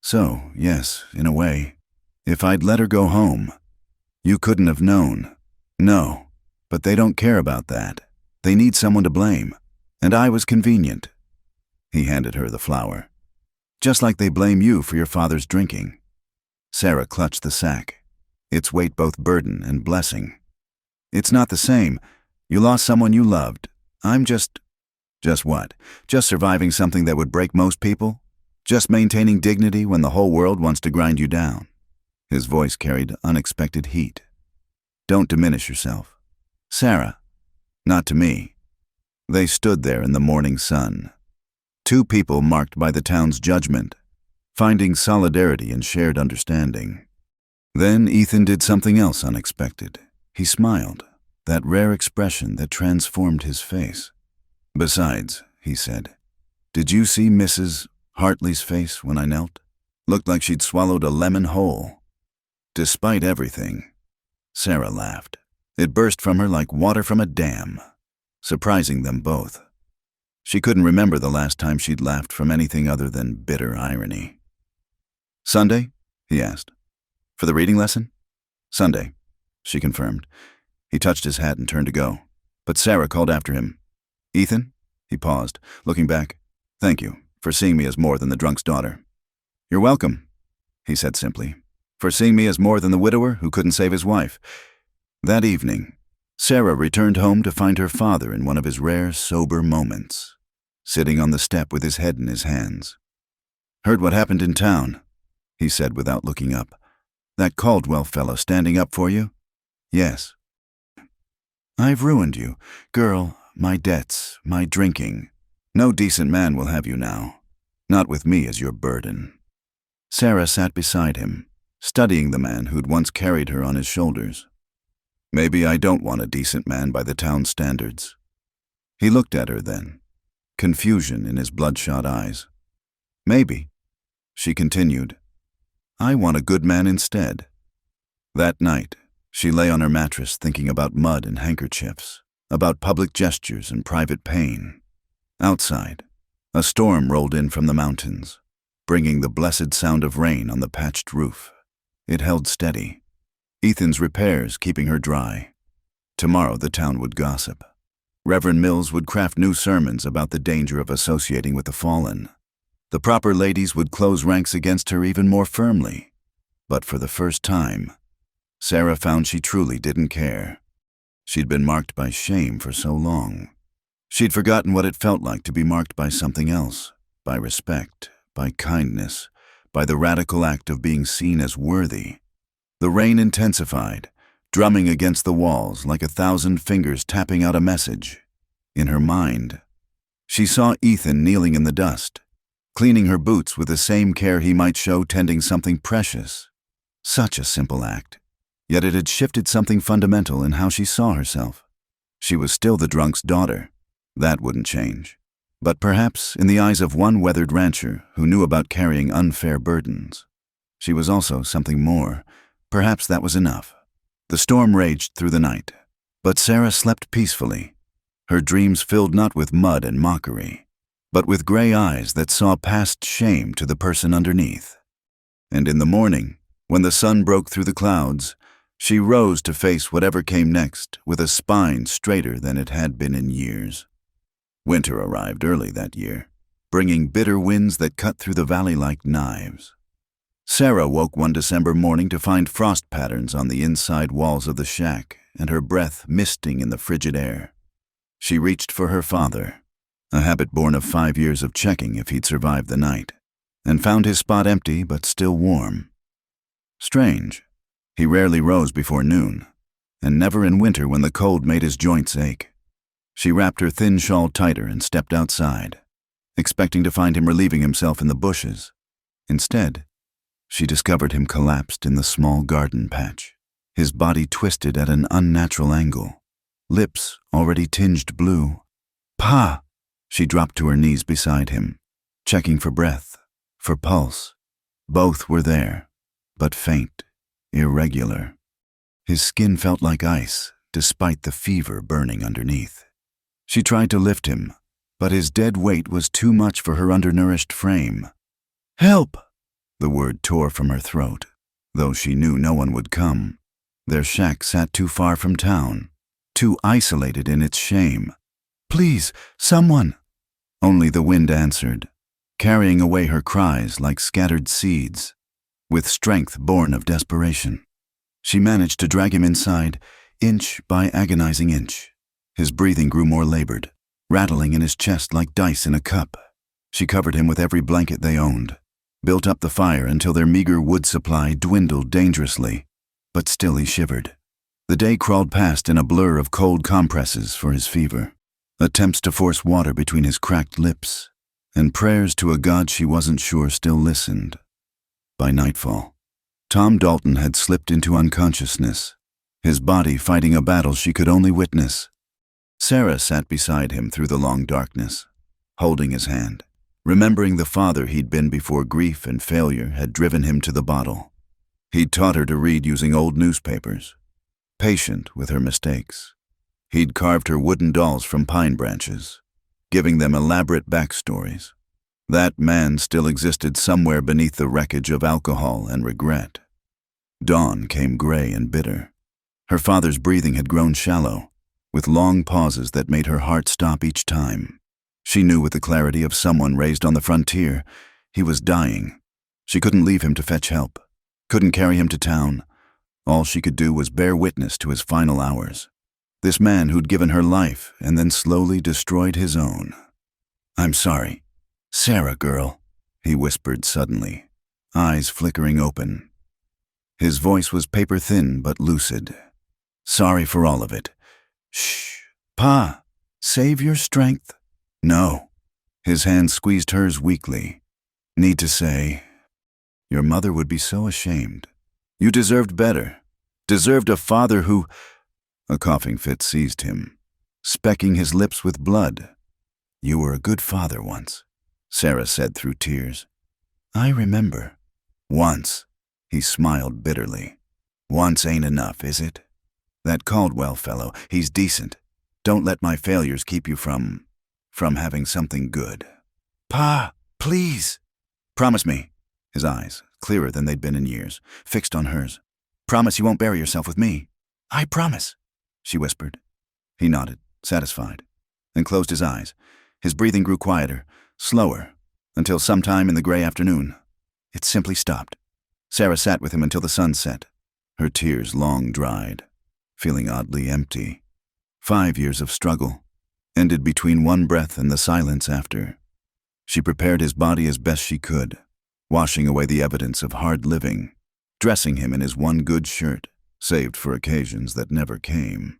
"So, yes, in a way. If I'd let her go home, you couldn't have known." "No, but they don't care about that. They need someone to blame. And I was convenient." He handed her the flour. "Just like they blame you for your father's drinking." Sarah clutched the sack, its weight both burden and blessing. "It's not the same. You lost someone you loved. I'm just—" "Just what? Just surviving something that would break most people? Just maintaining dignity when the whole world wants to grind you down?" His voice carried unexpected heat. "Don't diminish yourself. Sarah, not to me." They stood there in the morning sun. 2 people marked by the town's judgment, finding solidarity and shared understanding. Then Ethan did something else unexpected. He smiled, that rare expression that transformed his face. "Besides," he said, "did you see Mrs. Hartley's face when I knelt? Looked like she'd swallowed a lemon whole." Despite everything, Sarah laughed. It burst from her like water from a dam, surprising them both. She couldn't remember the last time she'd laughed from anything other than bitter irony. "Sunday?" he asked. "For the reading lesson?" "Sunday," she confirmed. He touched his hat and turned to go, but Sarah called after him. "Ethan?" He paused, looking back. "Thank you for seeing me as more than the drunk's daughter." "You're welcome," he said simply, "for seeing me as more than the widower who couldn't save his wife." That evening, Sarah returned home to find her father in one of his rare, sober moments, sitting on the step with his head in his hands. "Heard what happened in town," he said without looking up. "That Caldwell fellow standing up for you?" "Yes." "I've ruined you. Girl, my debts, my drinking. No decent man will have you now. Not with me as your burden." Sarah sat beside him, studying the man who'd once carried her on his shoulders. "Maybe I don't want a decent man by the town's standards." He looked at her then, confusion in his bloodshot eyes. "Maybe," she continued, "I want a good man instead." That night, she lay on her mattress thinking about mud and handkerchiefs, about public gestures and private pain. Outside, a storm rolled in from the mountains, bringing the blessed sound of rain on the patched roof. It held steady, Ethan's repairs keeping her dry. Tomorrow the town would gossip. Reverend Mills would craft new sermons about the danger of associating with the fallen. The proper ladies would close ranks against her even more firmly. But for the first time, Sarah found she truly didn't care. She'd been marked by shame for so long. She'd forgotten what it felt like to be marked by something else, by respect, by kindness, by the radical act of being seen as worthy. The rain intensified, drumming against the walls like 1,000 fingers tapping out a message. In her mind, she saw Ethan kneeling in the dust, cleaning her boots with the same care he might show tending something precious. Such a simple act, yet it had shifted something fundamental in how she saw herself. She was still the drunk's daughter. That wouldn't change. But perhaps in the eyes of one weathered rancher who knew about carrying unfair burdens, she was also something more. Perhaps that was enough. The storm raged through the night, but Sarah slept peacefully, her dreams filled not with mud and mockery, but with gray eyes that saw past shame to the person underneath. And in the morning, when the sun broke through the clouds, she rose to face whatever came next with a spine straighter than it had been in years. Winter arrived early that year, bringing bitter winds that cut through the valley like knives. Sarah woke one December morning to find frost patterns on the inside walls of the shack and her breath misting in the frigid air. She reached for her father, a habit born of 5 years of checking if he'd survived the night, and found his spot empty but still warm. Strange. He rarely rose before noon, and never in winter when the cold made his joints ache. She wrapped her thin shawl tighter and stepped outside, expecting to find him relieving himself in the bushes. Instead, she discovered him collapsed in the small garden patch, his body twisted at an unnatural angle, lips already tinged blue. "Pa!" She dropped to her knees beside him, checking for breath, for pulse. Both were there, but faint, irregular. His skin felt like ice, despite the fever burning underneath. She tried to lift him, but his dead weight was too much for her undernourished frame. "Help!" The word tore from her throat, though she knew no one would come. Their shack sat too far from town, too isolated in its shame. "Please, someone!" Only the wind answered, carrying away her cries like scattered seeds. With strength born of desperation, she managed to drag him inside, inch by agonizing inch. His breathing grew more labored, rattling in his chest like dice in a cup. She covered him with every blanket they owned, built up the fire until their meager wood supply dwindled dangerously, but still he shivered. The day crawled past in a blur of cold compresses for his fever, attempts to force water between his cracked lips, and prayers to a God she wasn't sure still listened. By nightfall, Tom Dalton had slipped into unconsciousness, his body fighting a battle she could only witness. Sarah sat beside him through the long darkness, holding his hand, remembering the father he'd been before grief and failure had driven him to the bottle. He'd taught her to read using old newspapers, patient with her mistakes. He'd carved her wooden dolls from pine branches, giving them elaborate backstories. That man still existed somewhere beneath the wreckage of alcohol and regret. Dawn came gray and bitter. Her father's breathing had grown shallow, with long pauses that made her heart stop each time. She knew with the clarity of someone raised on the frontier, he was dying. She couldn't leave him to fetch help, couldn't carry him to town. All she could do was bear witness to his final hours. This man who'd given her life and then slowly destroyed his own. "I'm sorry, Sarah girl," he whispered suddenly, eyes flickering open. His voice was paper-thin but lucid. "Sorry for all of it. Shh, Pa, save your strength." "No." His hand squeezed hers weakly. "Need to say, your mother would be so ashamed. You deserved better. Deserved a father who—" A coughing fit seized him, specking his lips with blood. "You were a good father once," Sarah said through tears. "I remember." "Once," he smiled bitterly. "Once ain't enough, is it? That Caldwell fellow, he's decent. Don't let my failures keep you from having something good." "Pa, please." "Promise me." His eyes, clearer than they'd been in years, fixed on hers. "Promise you won't bury yourself with me." "I promise," she whispered. He nodded, satisfied. and closed his eyes. His breathing grew quieter, slower, until sometime in the gray afternoon, it simply stopped. Sarah sat with him until the sun set, her tears long dried, feeling oddly empty. 5 years of struggle ended between one breath and the silence after. She prepared his body as best she could, washing away the evidence of hard living, dressing him in his one good shirt, saved for occasions that never came.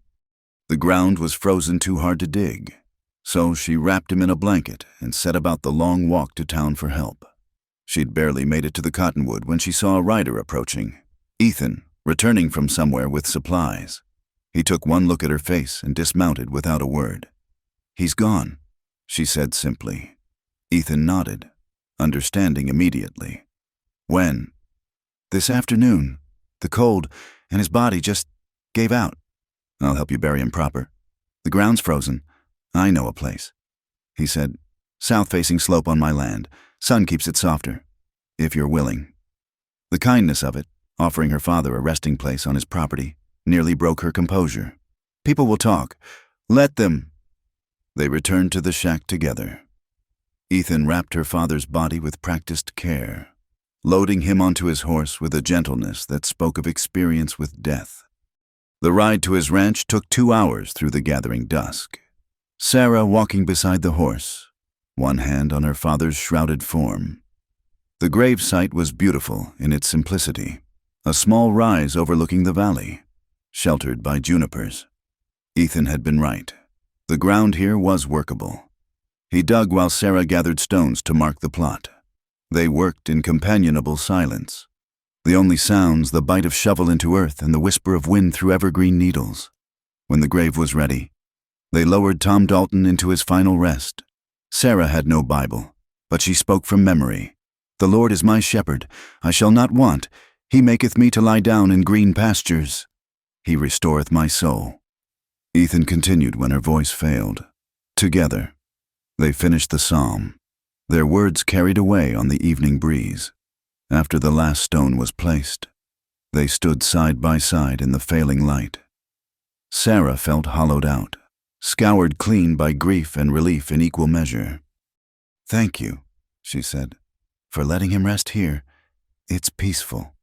The ground was frozen too hard to dig, so she wrapped him in a blanket and set about the long walk to town for help. She'd barely made it to the cottonwood when she saw a rider approaching, Ethan, returning from somewhere with supplies. He took one look at her face and dismounted without a word. "He's gone," she said simply. Ethan nodded, understanding immediately. "When?" "This afternoon. The cold, and his body just gave out." "I'll help you bury him proper. The ground's frozen. I know a place," he said. "South-facing slope on my land. Sun keeps it softer, if you're willing." The kindness of it, offering her father a resting place on his property, nearly broke her composure. "People will talk. Let them." They returned to the shack together. Ethan wrapped her father's body with practiced care, loading him onto his horse with a gentleness that spoke of experience with death. The ride to his ranch took 2 hours through the gathering dusk. Sarah walking beside the horse, one hand on her father's shrouded form. The grave site was beautiful in its simplicity, a small rise overlooking the valley, sheltered by junipers. Ethan had been right. The ground here was workable. He dug while Sarah gathered stones to mark the plot. They worked in companionable silence, the only sounds the bite of shovel into earth and the whisper of wind through evergreen needles. When the grave was ready, they lowered Tom Dalton into his final rest. Sarah had no Bible, but she spoke from memory. "The Lord is my shepherd, I shall not want. He maketh me to lie down in green pastures. He restoreth my soul." Ethan continued when her voice failed. Together, they finished the psalm, their words carried away on the evening breeze. After the last stone was placed, they stood side by side in the failing light. Sarah felt hollowed out, scoured clean by grief and relief in equal measure. "Thank you," she said, "for letting him rest here. It's peaceful."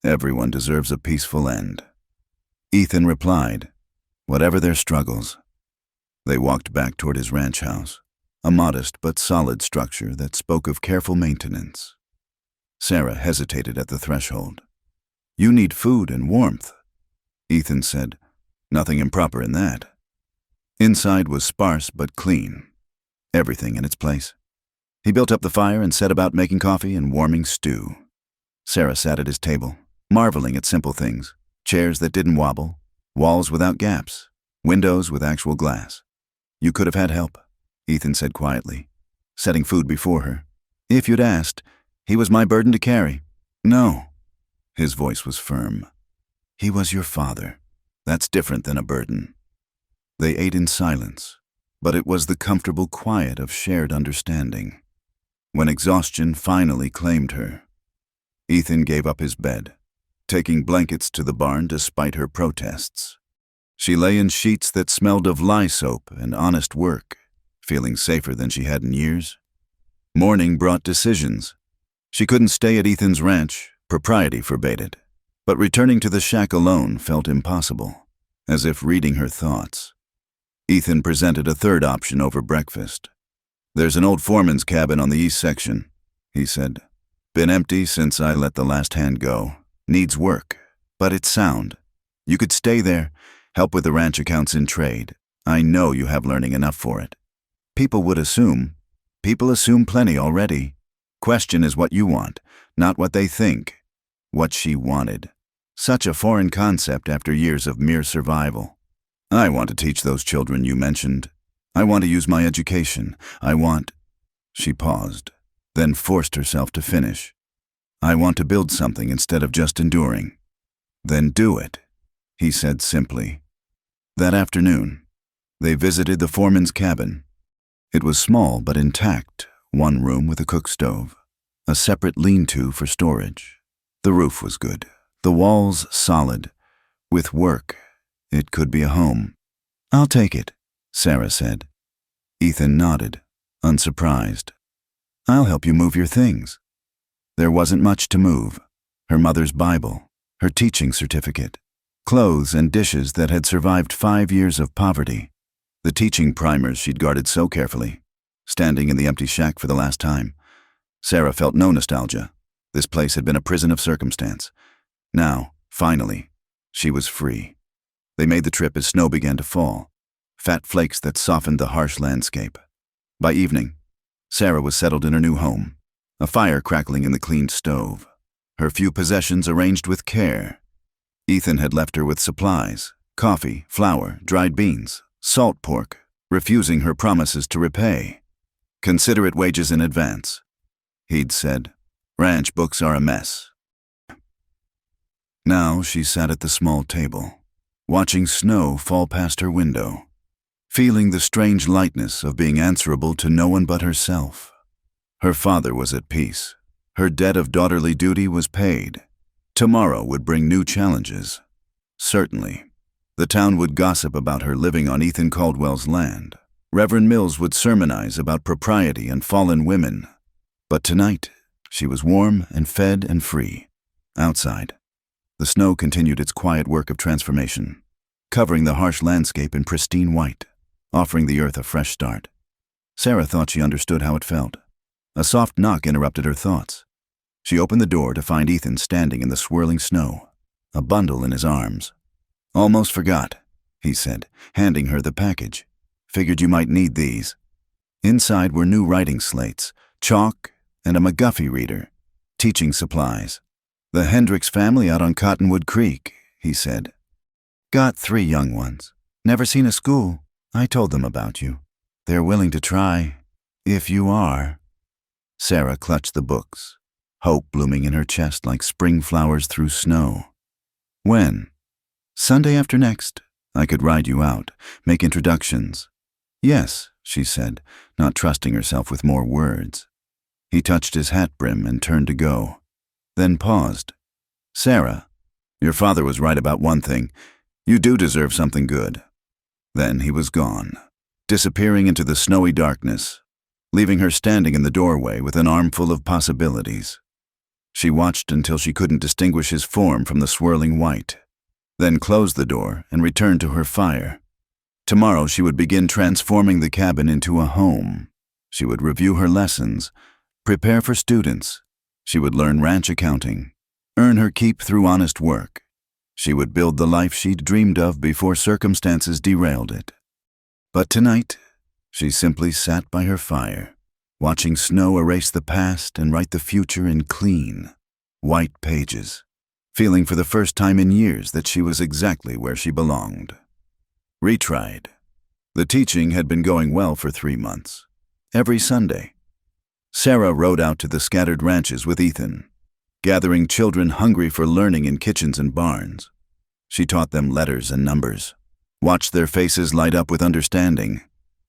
"Everyone deserves a peaceful end," Ethan replied, whatever their struggles. They walked back toward his ranch house, a modest but solid structure that spoke of careful maintenance. Sarah hesitated at the threshold. "You need food and warmth," Ethan said. "Nothing improper in that." Inside was sparse but clean, everything in its place. He built up the fire and set about making coffee and warming stew. Sarah sat at his table, marveling at simple things: chairs that didn't wobble, walls without gaps, windows with actual glass. "You could have had help," Ethan said quietly, setting food before her. "If you'd asked, he was my burden to carry." "No." His voice was firm. "He was your father. That's different than a burden." They ate in silence, but it was the comfortable quiet of shared understanding. When exhaustion finally claimed her, Ethan gave up his bed, taking blankets to the barn despite her protests. She lay in sheets that smelled of lye soap and honest work, feeling safer than she had in years. Morning brought decisions. She couldn't stay at Ethan's ranch, propriety forbade it, but returning to the shack alone felt impossible, as if reading her thoughts. Ethan presented a third option over breakfast. "There's an old foreman's cabin on the east section," he said. "Been empty since I let the last hand go. Needs work, but it's sound. You could stay there, help with the ranch accounts in trade. I know you have learning enough for it. People assume plenty already. Question is what you want, not what they think." What she wanted. Such a foreign concept after years of mere survival. "I want to teach those children you mentioned. I want to use my education. She paused, then forced herself to finish. "I want to build something instead of just enduring." "Then do it," he said simply. That afternoon, they visited the foreman's cabin. It was small but intact, one room with a cook stove, a separate lean-to for storage. The roof was good, the walls solid. With work, it could be a home. "I'll take it," Sarah said. Ethan nodded, unsurprised. "I'll help you move your things." There wasn't much to move. Her mother's Bible, her teaching certificate, clothes and dishes that had survived 5 years of poverty, the teaching primers she'd guarded so carefully, standing in the empty shack for the last time. Sarah felt no nostalgia. This place had been a prison of circumstance. Now, finally, she was free. They made the trip as snow began to fall, fat flakes that softened the harsh landscape. By evening, Sarah was settled in her new home, a fire crackling in the cleaned stove, her few possessions arranged with care. Ethan had left her with supplies, coffee, flour, dried beans, salt pork, refusing her promises to repay. "Consider it wages in advance," he'd said. "Ranch books are a mess." Now she sat at the small table, watching snow fall past her window, feeling the strange lightness of being answerable to no one but herself. Her father was at peace. Her debt of daughterly duty was paid. Tomorrow would bring new challenges. Certainly. The town would gossip about her living on Ethan Caldwell's land. Reverend Mills would sermonize about propriety and fallen women. But tonight, she was warm and fed and free. Outside, the snow continued its quiet work of transformation, covering the harsh landscape in pristine white, offering the earth a fresh start. Sarah thought she understood how it felt. A soft knock interrupted her thoughts. She opened the door to find Ethan standing in the swirling snow, a bundle in his arms. "Almost forgot," he said, handing her the package. "Figured you might need these." Inside were new writing slates, chalk, and a McGuffey reader, teaching supplies. "The Hendricks family out on Cottonwood Creek," he said. "Got 3 young ones. Never seen a school. I told them about you. They're willing to try, if you are." Sarah clutched the books, hope blooming in her chest like spring flowers through snow. "When?" "Sunday after next. I could ride you out, make introductions." "Yes," she said, not trusting herself with more words. He touched his hat brim and turned to go, then paused. "Sarah, your father was right about one thing. You do deserve something good." Then he was gone, disappearing into the snowy darkness, leaving her standing in the doorway with an armful of possibilities. She watched until she couldn't distinguish his form from the swirling white, then closed the door and returned to her fire. Tomorrow she would begin transforming the cabin into a home. She would review her lessons, prepare for students. She would learn ranch accounting, earn her keep through honest work. She would build the life she'd dreamed of before circumstances derailed it. But tonight, she simply sat by her fire, watching snow erase the past and write the future in clean, white pages, feeling for the first time in years that she was exactly where she belonged. Retried. The teaching had been going well for 3 months. Every Sunday, Sarah rode out to the scattered ranches with Ethan, gathering children hungry for learning in kitchens and barns. She taught them letters and numbers, watched their faces light up with understanding.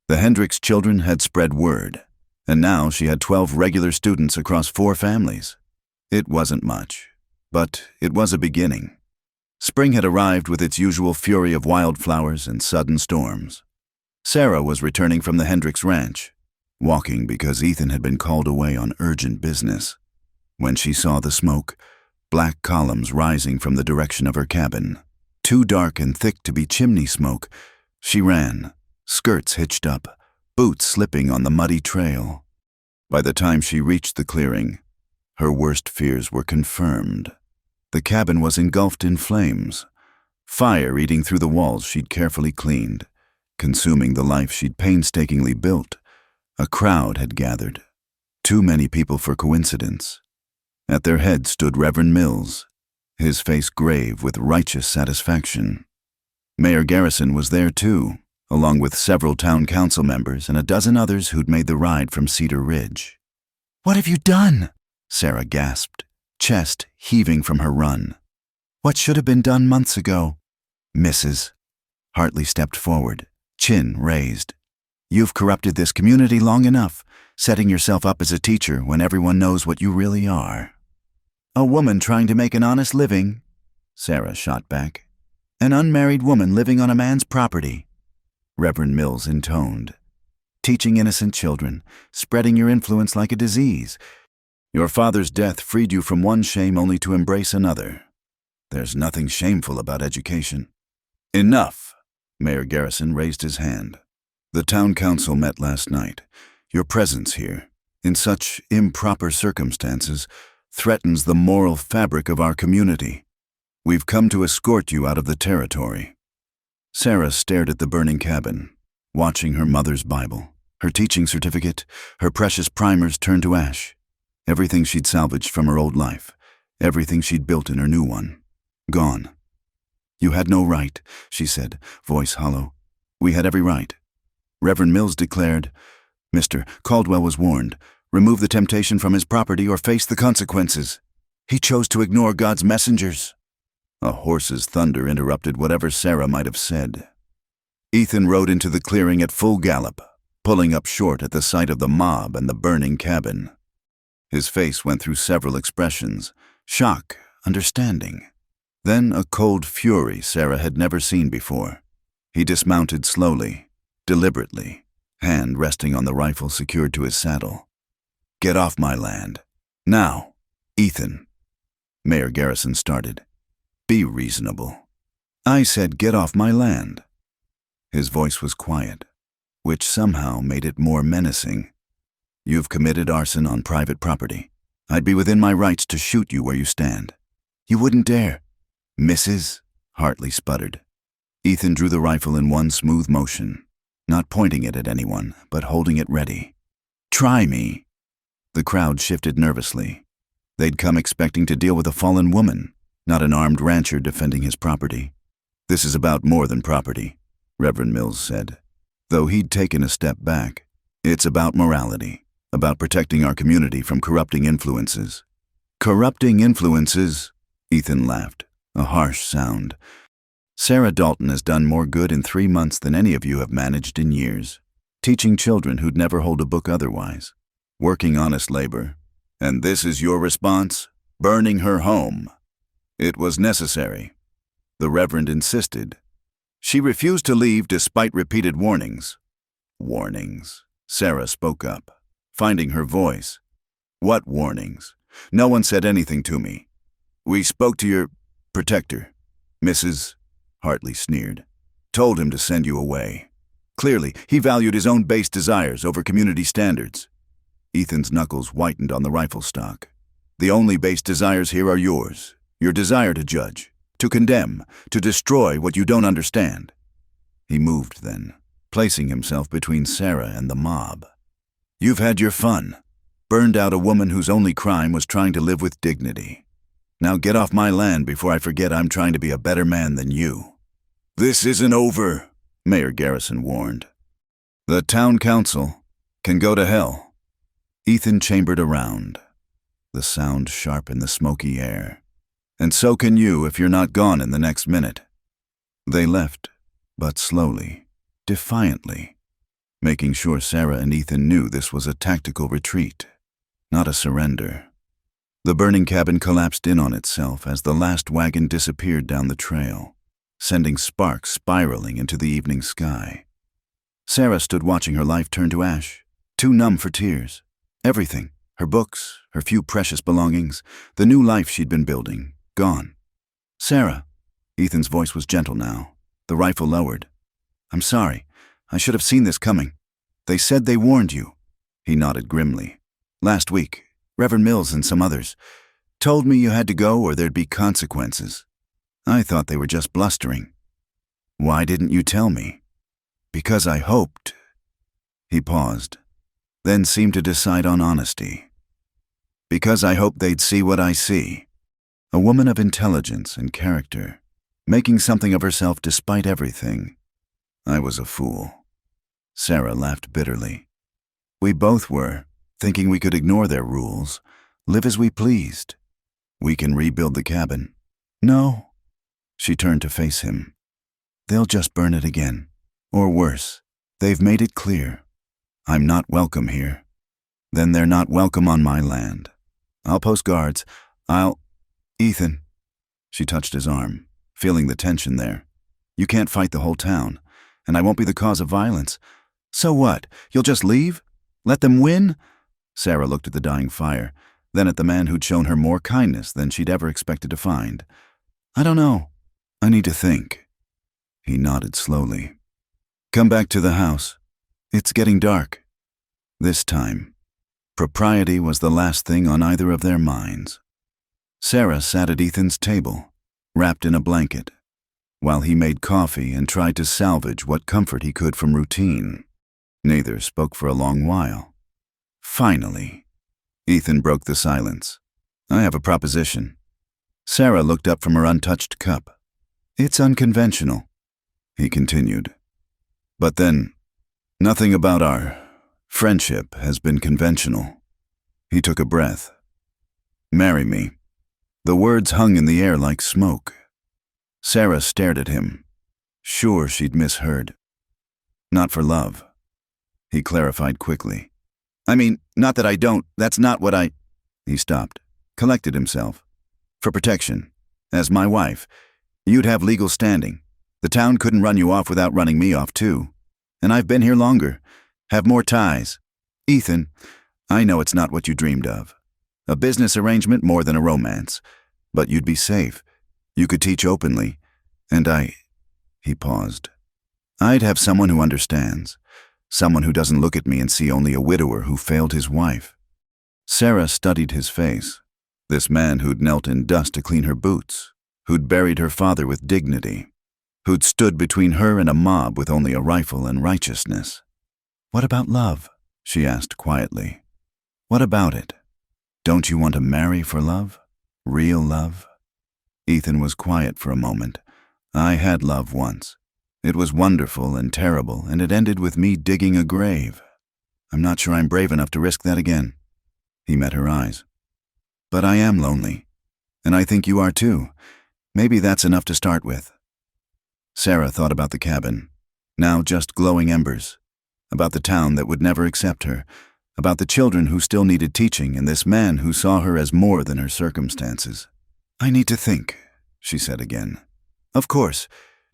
The Hendricks children had spread word, and now she had 12 regular students across 4 families. It wasn't much, but it was a beginning. Spring had arrived with its usual fury of wildflowers and sudden storms. Sarah was returning from the Hendricks ranch, walking because Ethan had been called away on urgent business, when she saw the smoke, black columns rising from the direction of her cabin. Too dark and thick to be chimney smoke, she ran, skirts hitched up, boots slipping on the muddy trail. By the time she reached the clearing, her worst fears were confirmed. The cabin was engulfed in flames, fire eating through the walls she'd carefully cleaned, consuming the life she'd painstakingly built. A crowd had gathered, too many people for coincidence. At their head stood Reverend Mills, his face grave with righteous satisfaction. Mayor Garrison was there too, along with several town council members and a dozen others who'd made the ride from Cedar Ridge. "What have you done?" Sarah gasped, chest heaving from her run. "What should have been done months ago?" "Mrs." Hartley stepped forward, chin raised. "You've corrupted this community long enough, setting yourself up as a teacher when everyone knows what you really are." "A woman trying to make an honest living," Sarah shot back. "An unmarried woman living on a man's property," Reverend Mills intoned. teaching innocent children, spreading your influence like a disease. Your father's death freed you from one shame only to embrace another. There's nothing shameful about education. Enough! Mayor Garrison raised his hand. The town council met last night. Your presence here, in such improper circumstances, threatens the moral fabric of our community. We've come to escort you out of the territory. Sarah stared at the burning cabin, watching her mother's Bible, her teaching certificate, her precious primers turn to ash. Everything she'd salvaged from her old life, everything she'd built in her new one. Gone. You had no right, she said, voice hollow. We had every right. Reverend Mills declared, Mr. Caldwell was warned, remove the temptation from his property or face the consequences. He chose to ignore God's messengers. A horse's thunder interrupted whatever Sarah might have said. Ethan rode into the clearing at full gallop, pulling up short at the sight of the mob and the burning cabin. His face went through several expressions, shock, understanding. Then a cold fury Sarah had never seen before. He dismounted slowly, deliberately, hand resting on the rifle secured to his saddle. Get off my land. Now, Ethan. Mayor Garrison started. Be reasonable. I said get off my land. His voice was quiet, which somehow made it more menacing. You've committed arson on private property. I'd be within my rights to shoot you where you stand. You wouldn't dare. Mrs. Hartley sputtered. Ethan drew the rifle in one smooth motion, not pointing it at anyone, but holding it ready. Try me. The crowd shifted nervously. They'd come expecting to deal with a fallen woman, not an armed rancher defending his property. This is about more than property, Reverend Mills said. Though he'd taken a step back, it's about morality, about protecting our community from corrupting influences. Corrupting influences? Ethan laughed, a harsh sound. Sarah Dalton has done more good in 3 months than any of you have managed in years, teaching children who'd never hold a book otherwise, working honest labor. And this is your response? Burning her home. It was necessary. The Reverend insisted. She refused to leave despite repeated warnings. Warnings. Sarah spoke up, finding her voice. What warnings? No one said anything to me. We spoke to your protector, Mrs. Hartley sneered. Told him to send you away. Clearly, he valued his own base desires over community standards. Ethan's knuckles whitened on the rifle stock. The only base desires here are yours. Your desire to judge, to condemn, to destroy what you don't understand. He moved then, placing himself between Sarah and the mob. You've had your fun. Burned out a woman whose only crime was trying to live with dignity. Now get off my land before I forget I'm trying to be a better man than you. This isn't over, Mayor Garrison warned. The town council can go to hell. Ethan chambered around, the sound sharp in the smoky air. And so can you if you're not gone in the next minute. They left, but slowly, defiantly, making sure Sarah and Ethan knew this was a tactical retreat, not a surrender. The burning cabin collapsed in on itself as the last wagon disappeared down the trail, sending sparks spiraling into the evening sky. Sarah stood watching her life turn to ash, too numb for tears. Everything, her books, her few precious belongings, the new life she'd been building, gone. Sarah, Ethan's voice was gentle now, the rifle lowered. I'm sorry. I should have seen this coming. They said they warned you. He nodded grimly. Last week, Reverend Mills and some others told me you had to go or there'd be consequences. I thought they were just blustering. Why didn't you tell me? Because I hoped. He paused, then seemed to decide on honesty. Because I hoped they'd see what I see. A woman of intelligence and character, making something of herself despite everything. I was a fool. Sarah laughed bitterly. We both were, thinking we could ignore their rules, live as we pleased. We can rebuild the cabin. No. She turned to face him. They'll just burn it again. Or worse, they've made it clear. I'm not welcome here. Then they're not welcome on my land. I'll post guards. Ethan. She touched his arm, feeling the tension there. You can't fight the whole town, and I won't be the cause of violence. So what? You'll just leave? Let them win? Sarah looked at the dying fire, then at the man who'd shown her more kindness than she'd ever expected to find. I don't know. I need to think. He nodded slowly. Come back to the house. It's getting dark. This time, propriety was the last thing on either of their minds. Sarah sat at Ethan's table, wrapped in a blanket, while he made coffee and tried to salvage what comfort he could from routine. Neither spoke for a long while. Finally, Ethan broke the silence. I have a proposition. Sarah looked up from her untouched cup. It's unconventional, he continued. But then, nothing about our friendship has been conventional. He took a breath. Marry me. The words hung in the air like smoke. Sarah stared at him. Sure she'd misheard. Not for love. He clarified quickly. I mean, not that I don't, that's not what I... He stopped, collected himself. For protection. As my wife, you'd have legal standing. The town couldn't run you off without running me off too. And I've been here longer, have more ties. Ethan, I know it's not what you dreamed of. A business arrangement more than a romance. But you'd be safe. You could teach openly. And He paused. I'd have someone who understands. Someone who doesn't look at me and see only a widower who failed his wife. Sarah studied his face. This man who'd knelt in dust to clean her boots, who'd buried her father with dignity, who'd stood between her and a mob with only a rifle and righteousness. What about love? She asked quietly. What about it? Don't you want to marry for love? Real love? Ethan was quiet for a moment. I had love once. It was wonderful and terrible, and it ended with me digging a grave. I'm not sure I'm brave enough to risk that again. He met her eyes. But I am lonely, and I think you are too. Maybe that's enough to start with. Sarah thought about the cabin, now just glowing embers, about the town that would never accept her, about the children who still needed teaching, and this man who saw her as more than her circumstances. I need to think, she said again. Of course.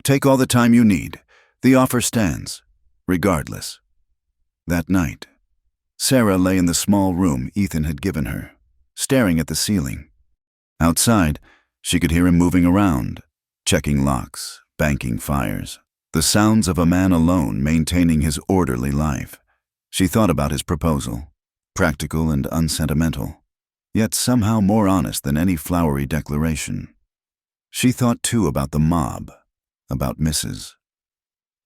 Take all the time you need. The offer stands, regardless. That night, Sarah lay in the small room Ethan had given her, staring at the ceiling. Outside, she could hear him moving around, checking locks, banking fires, the sounds of a man alone maintaining his orderly life. She thought about his proposal, practical and unsentimental, yet somehow more honest than any flowery declaration. She thought too about the mob, about Mrs.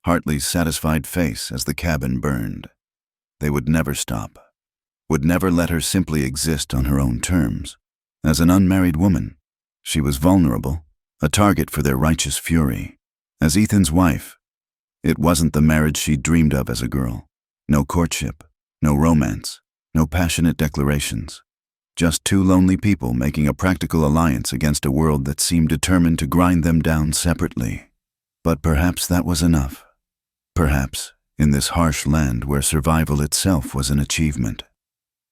Hartley's satisfied face as the cabin burned. They would never stop, would never let her simply exist on her own terms. As an unmarried woman, she was vulnerable, a target for their righteous fury. As Ethan's wife, it wasn't the marriage she'd dreamed of as a girl. No courtship, no romance, no passionate declarations. Just two lonely people making a practical alliance against a world that seemed determined to grind them down separately. But perhaps that was enough. Perhaps, in this harsh land where survival itself was an achievement,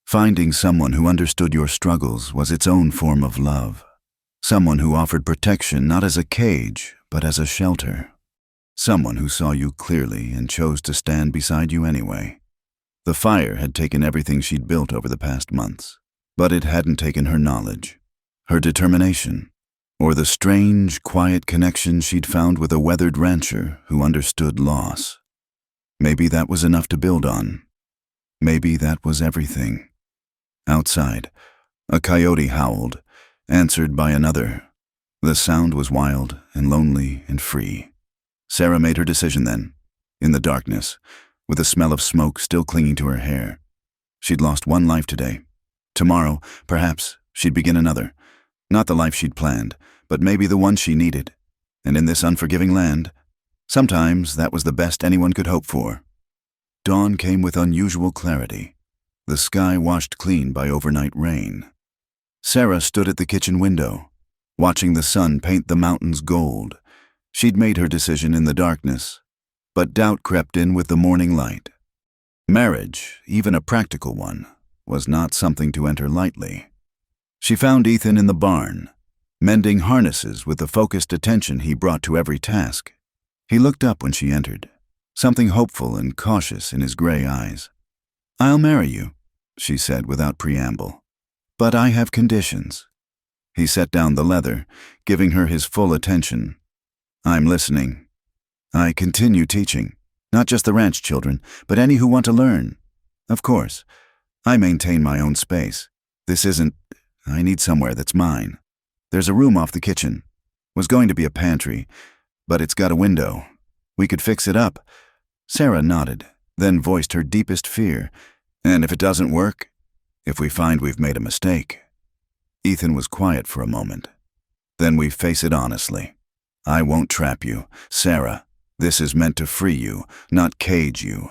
finding someone who understood your struggles was its own form of love. Someone who offered protection not as a cage, but as a shelter. Someone who saw you clearly and chose to stand beside you anyway. The fire had taken everything she'd built over the past months, but it hadn't taken her knowledge, her determination, or the strange, quiet connection she'd found with a weathered rancher who understood loss. Maybe that was enough to build on. Maybe that was everything. Outside, a coyote howled, answered by another. The sound was wild and lonely and free. Sarah made her decision then, in the darkness, with the smell of smoke still clinging to her hair. She'd lost one life today. Tomorrow, perhaps, she'd begin another. Not the life she'd planned, but maybe the one she needed. And in this unforgiving land, sometimes that was the best anyone could hope for. Dawn came with unusual clarity, the sky washed clean by overnight rain. Sarah stood at the kitchen window, watching the sun paint the mountains gold. She'd made her decision in the darkness, but doubt crept in with the morning light. Marriage, even a practical one, was not something to enter lightly. She found Ethan in the barn, mending harnesses with the focused attention he brought to every task. He looked up when she entered, something hopeful and cautious in his gray eyes. "I'll marry you," she said without preamble. "But I have conditions." He set down the leather, giving her his full attention. "I'm listening. I continue teaching, not just the ranch children, but any who want to learn. Of course, I maintain my own space. I need somewhere that's mine. There's a room off the kitchen. Was going to be a pantry, but it's got a window. We could fix it up." Sarah nodded, then voiced her deepest fear. "And if it doesn't work? If we find we've made a mistake?" Ethan was quiet for a moment. "Then we face it honestly. I won't trap you. Sarah, this is meant to free you, not cage you."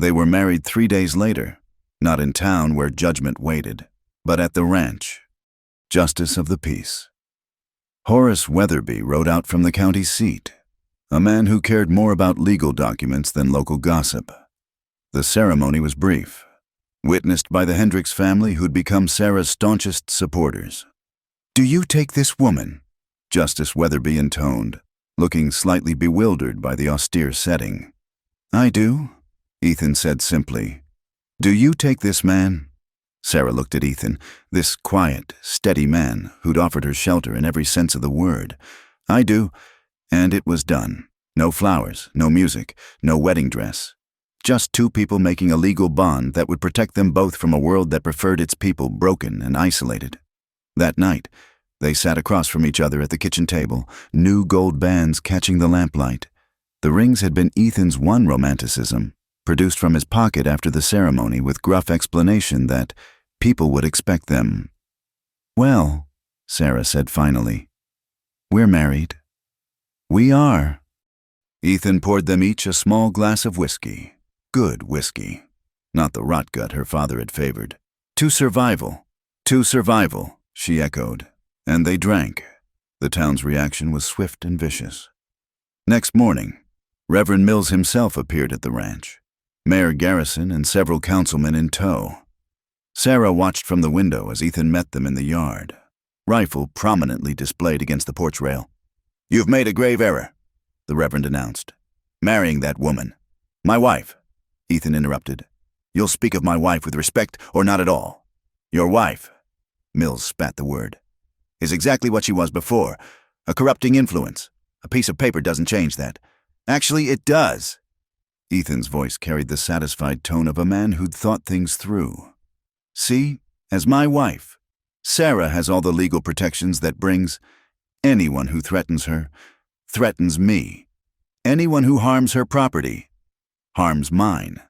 They were married 3 days later, not in town where judgment waited, but at the ranch. Justice of the peace. Horace Weatherby rode out from the county seat, a man who cared more about legal documents than local gossip. The ceremony was brief, witnessed by the Hendricks family who'd become Sarah's staunchest supporters. "Do you take this woman?" Justice Weatherby intoned, looking slightly bewildered by the austere setting. "I do," Ethan said simply. "Do you take this man?" Sarah looked at Ethan, this quiet, steady man who'd offered her shelter in every sense of the word. "I do," and it was done. No flowers, no music, no wedding dress. Just two people making a legal bond that would protect them both from a world that preferred its people broken and isolated. That night, they sat across from each other at the kitchen table, new gold bands catching the lamplight. The rings had been Ethan's one romanticism, produced from his pocket after the ceremony with gruff explanation that people would expect them. "Well," Sarah said finally, "we're married." "We are." Ethan poured them each a small glass of whiskey. Good whiskey. Not the rot gut her father had favored. "To survival. To survival," she echoed. And they drank. The town's reaction was swift and vicious. Next morning, Reverend Mills himself appeared at the ranch, Mayor Garrison and several councilmen in tow. Sarah watched from the window as Ethan met them in the yard, rifle prominently displayed against the porch rail. "You've made a grave error," the Reverend announced. "Marrying that woman." "My wife," Ethan interrupted. "You'll speak of my wife with respect or not at all." "Your wife," Mills spat the word, "is exactly what she was before, a corrupting influence. A piece of paper doesn't change that." "Actually, it does." Ethan's voice carried the satisfied tone of a man who'd thought things through. "See, as my wife, Sarah has all the legal protections that brings anyone who threatens her, threatens me. Anyone who harms her property, harms mine.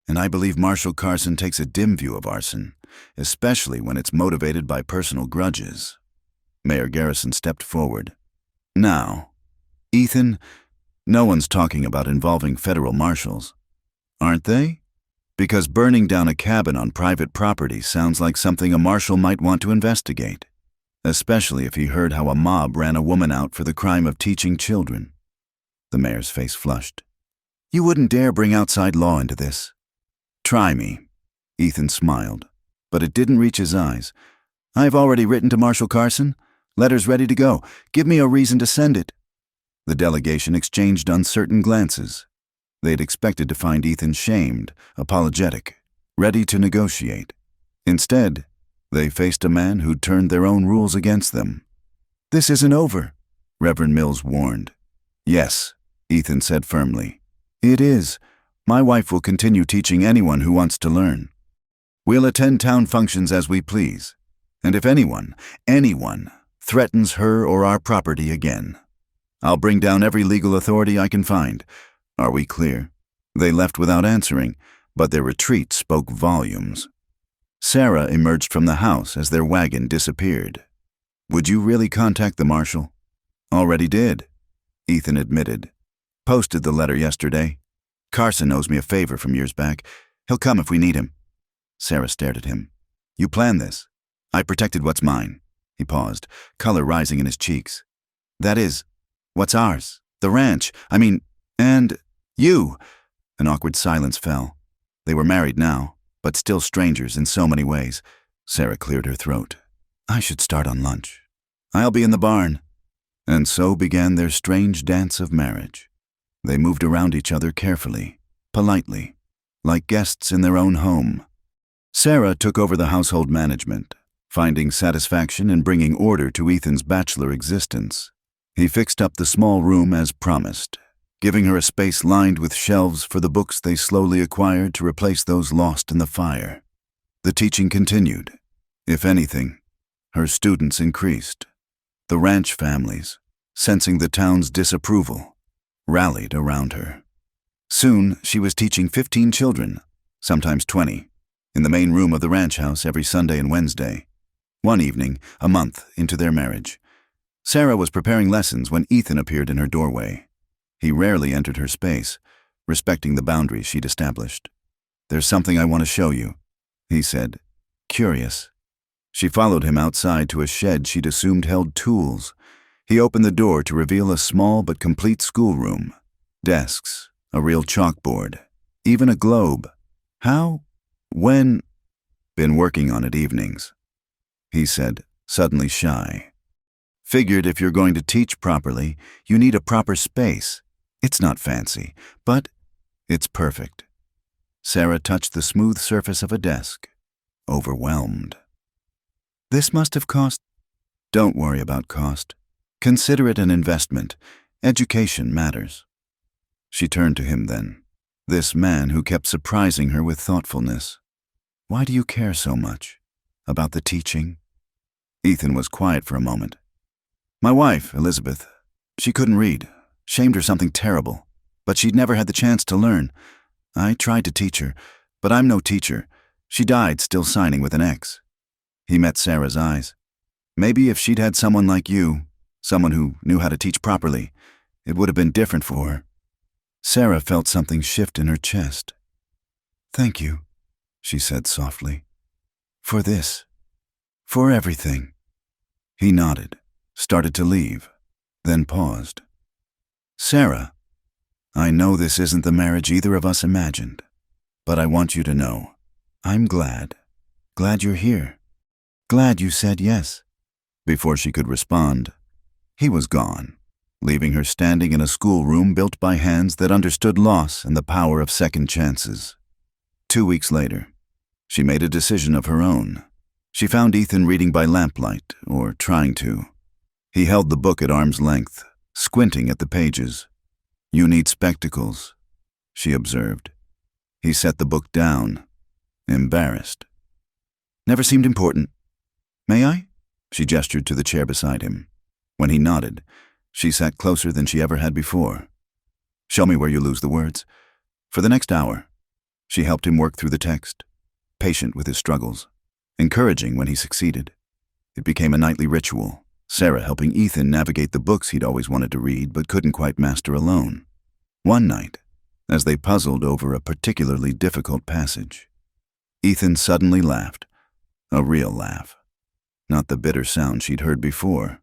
And I believe Marshall Carson takes a dim view of arson, especially when it's motivated by personal grudges." Mayor Garrison stepped forward. "Now, Ethan, no one's talking about involving federal marshals. Aren't they? Because burning down a cabin on private property sounds like something a marshal might want to investigate, especially if he heard how a mob ran a woman out for the crime of teaching children." The mayor's face flushed. "You wouldn't dare bring outside law into this." "Try me." Ethan smiled, but it didn't reach his eyes. "I've already written to Marshal Carson. Letter's ready to go. Give me a reason to send it." The delegation exchanged uncertain glances. They'd expected to find Ethan shamed, apologetic, ready to negotiate. Instead, they faced a man who'd turned their own rules against them. "This isn't over," Reverend Mills warned. "Yes," Ethan said firmly. "It is. My wife will continue teaching anyone who wants to learn. We'll attend town functions as we please. And if anyone threatens her or our property again, I'll bring down every legal authority I can find. Are we clear?" They left without answering, but their retreat spoke volumes. Sarah emerged from the house as their wagon disappeared. "Would you really contact the marshal?" "Already did," Ethan admitted. "Posted the letter yesterday. Carson owes me a favor from years back. He'll come if we need him." Sarah stared at him. "You planned this?" "I protected what's mine." He paused, color rising in his cheeks. "That is, what's ours? The ranch. And you." An awkward silence fell. They were married now, but still strangers in so many ways. Sarah cleared her throat. "I should start on lunch." "I'll be in the barn." And so began their strange dance of marriage. They moved around each other carefully, politely, like guests in their own home. Sarah took over the household management, finding satisfaction in bringing order to Ethan's bachelor existence. He fixed up the small room as promised, giving her a space lined with shelves for the books they slowly acquired to replace those lost in the fire. The teaching continued. If anything, her students increased. The ranch families, sensing the town's disapproval, rallied around her. Soon, she was teaching 15 children, sometimes 20, in the main room of the ranch house every Sunday and Wednesday. One evening, a month into their marriage, Sarah was preparing lessons when Ethan appeared in her doorway. He rarely entered her space, respecting the boundaries she'd established. "There's something I want to show you," he said, curious. She followed him outside to a shed she'd assumed held tools. He opened the door to reveal a small but complete schoolroom. Desks, a real chalkboard, even a globe. "How? When?" "Been working on it evenings," he said, suddenly shy. "Figured if you're going to teach properly, you need a proper space. It's not fancy, but it's perfect." Sarah touched the smooth surface of a desk, overwhelmed. "This must have cost—" "Don't worry about cost. Consider it an investment. Education matters." She turned to him then, this man who kept surprising her with thoughtfulness. "Why do you care so much? About the teaching?" Ethan was quiet for a moment. "My wife, Elizabeth, she couldn't read. Shamed her something terrible. But she'd never had the chance to learn. I tried to teach her, but I'm no teacher. She died still signing with an X." He met Sarah's eyes. "Maybe if she'd had someone like you, someone who knew how to teach properly, it would have been different for her." Sarah felt something shift in her chest. "Thank you," she said softly. "For this. For everything." He nodded, started to leave, then paused. "Sarah, I know this isn't the marriage either of us imagined, but I want you to know, I'm glad you're here. Glad you said yes." Before she could respond, he was gone, leaving her standing in a schoolroom built by hands that understood loss and the power of second chances. 2 weeks later, she made a decision of her own. She found Ethan reading by lamplight, or trying to. He held the book at arm's length, squinting at the pages. "You need spectacles," she observed. He set the book down, embarrassed. "Never seemed important. May I?" She gestured to the chair beside him. When he nodded, she sat closer than she ever had before. "Show me where you lose the words." For the next hour, she helped him work through the text, patient with his struggles, encouraging when he succeeded. It became a nightly ritual, Sarah helping Ethan navigate the books he'd always wanted to read but couldn't quite master alone. One night, as they puzzled over a particularly difficult passage, Ethan suddenly laughed, a real laugh, not the bitter sound she'd heard before.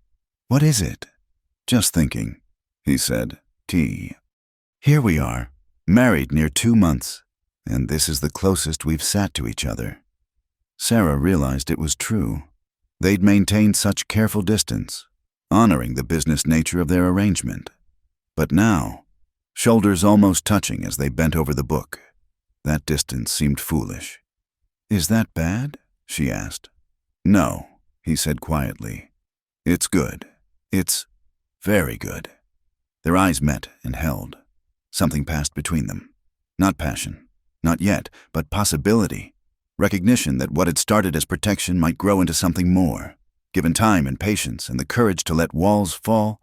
"What is it?" "Just thinking," he said, tea. "Here we are, married near 2 months, and this is the closest we've sat to each other." Sarah realized it was true. They'd maintained such careful distance, honoring the business nature of their arrangement. But now, shoulders almost touching as they bent over the book, that distance seemed foolish. "Is that bad?" she asked. "No," he said quietly. "It's good. It's very good." Their eyes met and held. Something passed between them. Not passion, not yet, but possibility. Recognition that what had started as protection might grow into something more. Given time and patience and the courage to let walls fall,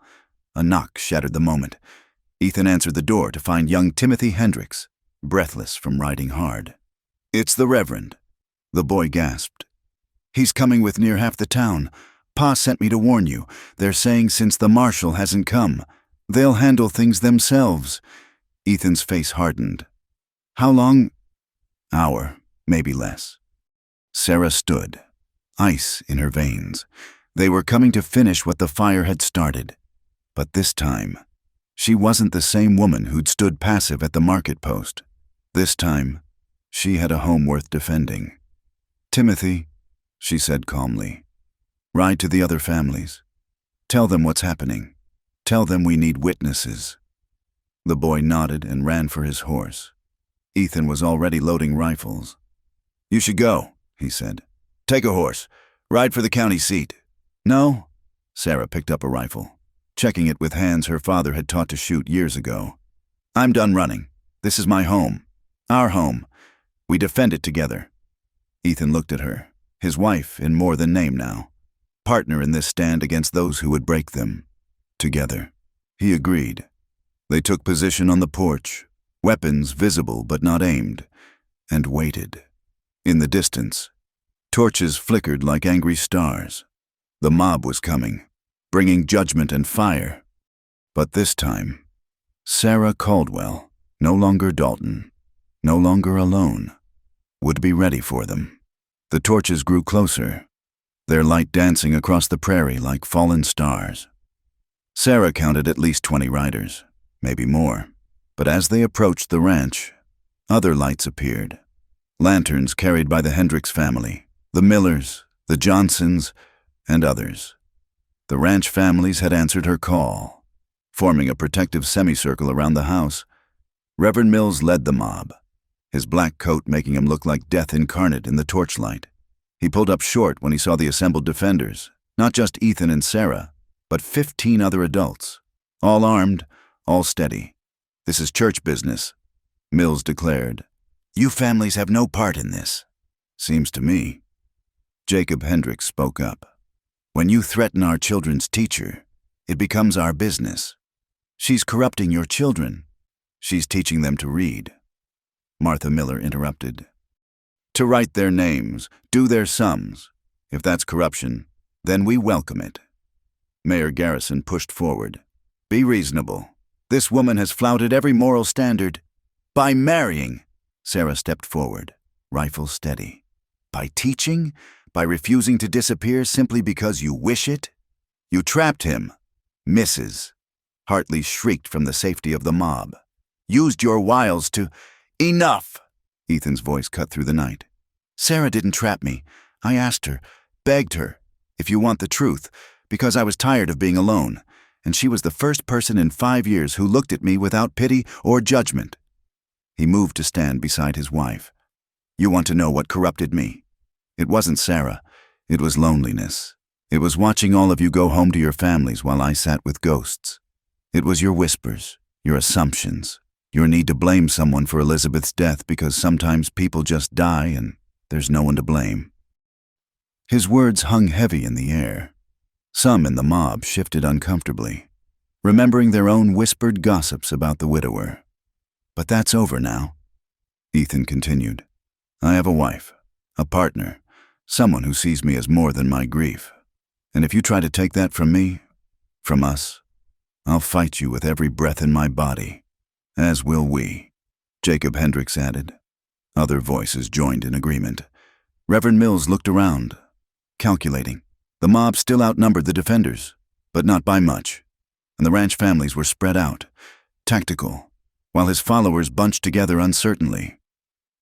a knock shattered the moment. Ethan answered the door to find young Timothy Hendricks, breathless from riding hard. "It's the Reverend," the boy gasped. "He's coming with near half the town. Pa sent me to warn you. They're saying since the marshal hasn't come, they'll handle things themselves." Ethan's face hardened. "How long?" "Hour, maybe less." Sarah stood, ice in her veins. They were coming to finish what the fire had started. But this time, she wasn't the same woman who'd stood passive at the market post. This time, she had a home worth defending. "Timothy," she said calmly, "ride to the other families. Tell them what's happening. Tell them we need witnesses." The boy nodded and ran for his horse. Ethan was already loading rifles. "You should go," he said. "Take a horse. Ride for the county seat." "No." Sarah picked up a rifle, checking it with hands her father had taught to shoot years ago. "I'm done running. This is my home. Our home. We defend it together." Ethan looked at her, his wife in more than name now, partner in this stand against those who would break them. Together. He agreed. They took position on the porch, weapons visible but not aimed, and waited. In the distance, torches flickered like angry stars. The mob was coming, bringing judgment and fire. But this time, Sarah Caldwell, no longer Dalton, no longer alone, would be ready for them. The torches grew closer, their light dancing across the prairie like fallen stars. Sarah counted at least 20 riders, maybe more. But as they approached the ranch, other lights appeared. Lanterns carried by the Hendricks family, the Millers, the Johnsons, and others. The ranch families had answered her call. Forming a protective semicircle around the house, Reverend Mills led the mob, his black coat making him look like death incarnate in the torchlight. He pulled up short when he saw the assembled defenders, not just Ethan and Sarah, but 15 other adults, all armed, all steady. "This is church business," Mills declared. "You families have no part in this." "Seems to me." Jacob Hendricks spoke up. "When you threaten our children's teacher, it becomes our business. She's corrupting your children. She's teaching them to read." Martha Miller interrupted. "To write their names, do their sums. If that's corruption, then we welcome it." Mayor Garrison pushed forward. "Be reasonable. This woman has flouted every moral standard. By marrying." Sarah stepped forward, rifle steady. "By teaching? By refusing to disappear simply because you wish it? You trapped him." "Mrs." Hartley shrieked from the safety of the mob. "Used your wiles to—" "Enough!" Ethan's voice cut through the night. "Sarah didn't trap me. I asked her, begged her, if you want the truth, because I was tired of being alone, and she was the first person in 5 years who looked at me without pity or judgment." He moved to stand beside his wife. "You want to know what corrupted me? It wasn't Sarah. It was loneliness. It was watching all of you go home to your families while I sat with ghosts. It was your whispers, your assumptions, your need to blame someone for Elizabeth's death because sometimes people just die and there's no one to blame." His words hung heavy in the air. Some in the mob shifted uncomfortably, remembering their own whispered gossips about the widower. "But that's over now," Ethan continued. "I have a wife, a partner, someone who sees me as more than my grief. And if you try to take that from me, from us, I'll fight you with every breath in my body. As will we," Jacob Hendricks added. Other voices joined in agreement. Reverend Mills looked around, calculating. The mob still outnumbered the defenders, but not by much, and the ranch families were spread out, tactical, while his followers bunched together uncertainly.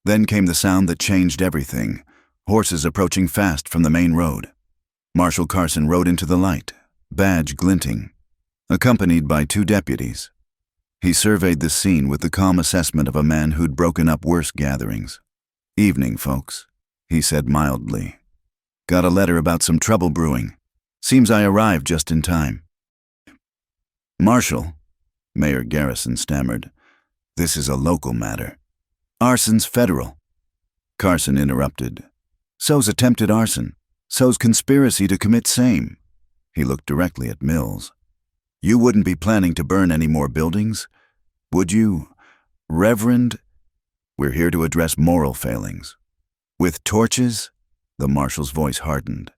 Then came the sound that changed everything, horses approaching fast from the main road. Marshal Carson rode into the light, badge glinting, accompanied by 2 deputies. He surveyed the scene with the calm assessment of a man who'd broken up worse gatherings. "Evening, folks," he said mildly. "Got a letter about some trouble brewing. Seems I arrived just in time." "Marshal," Mayor Garrison stammered, "this is a local matter. Arson's federal." Carson interrupted. "So's attempted arson. So's conspiracy to commit same." He looked directly at Mills. "You wouldn't be planning to burn any more buildings, would you, Reverend?" "We're here to address moral failings." "With torches?" The marshal's voice hardened.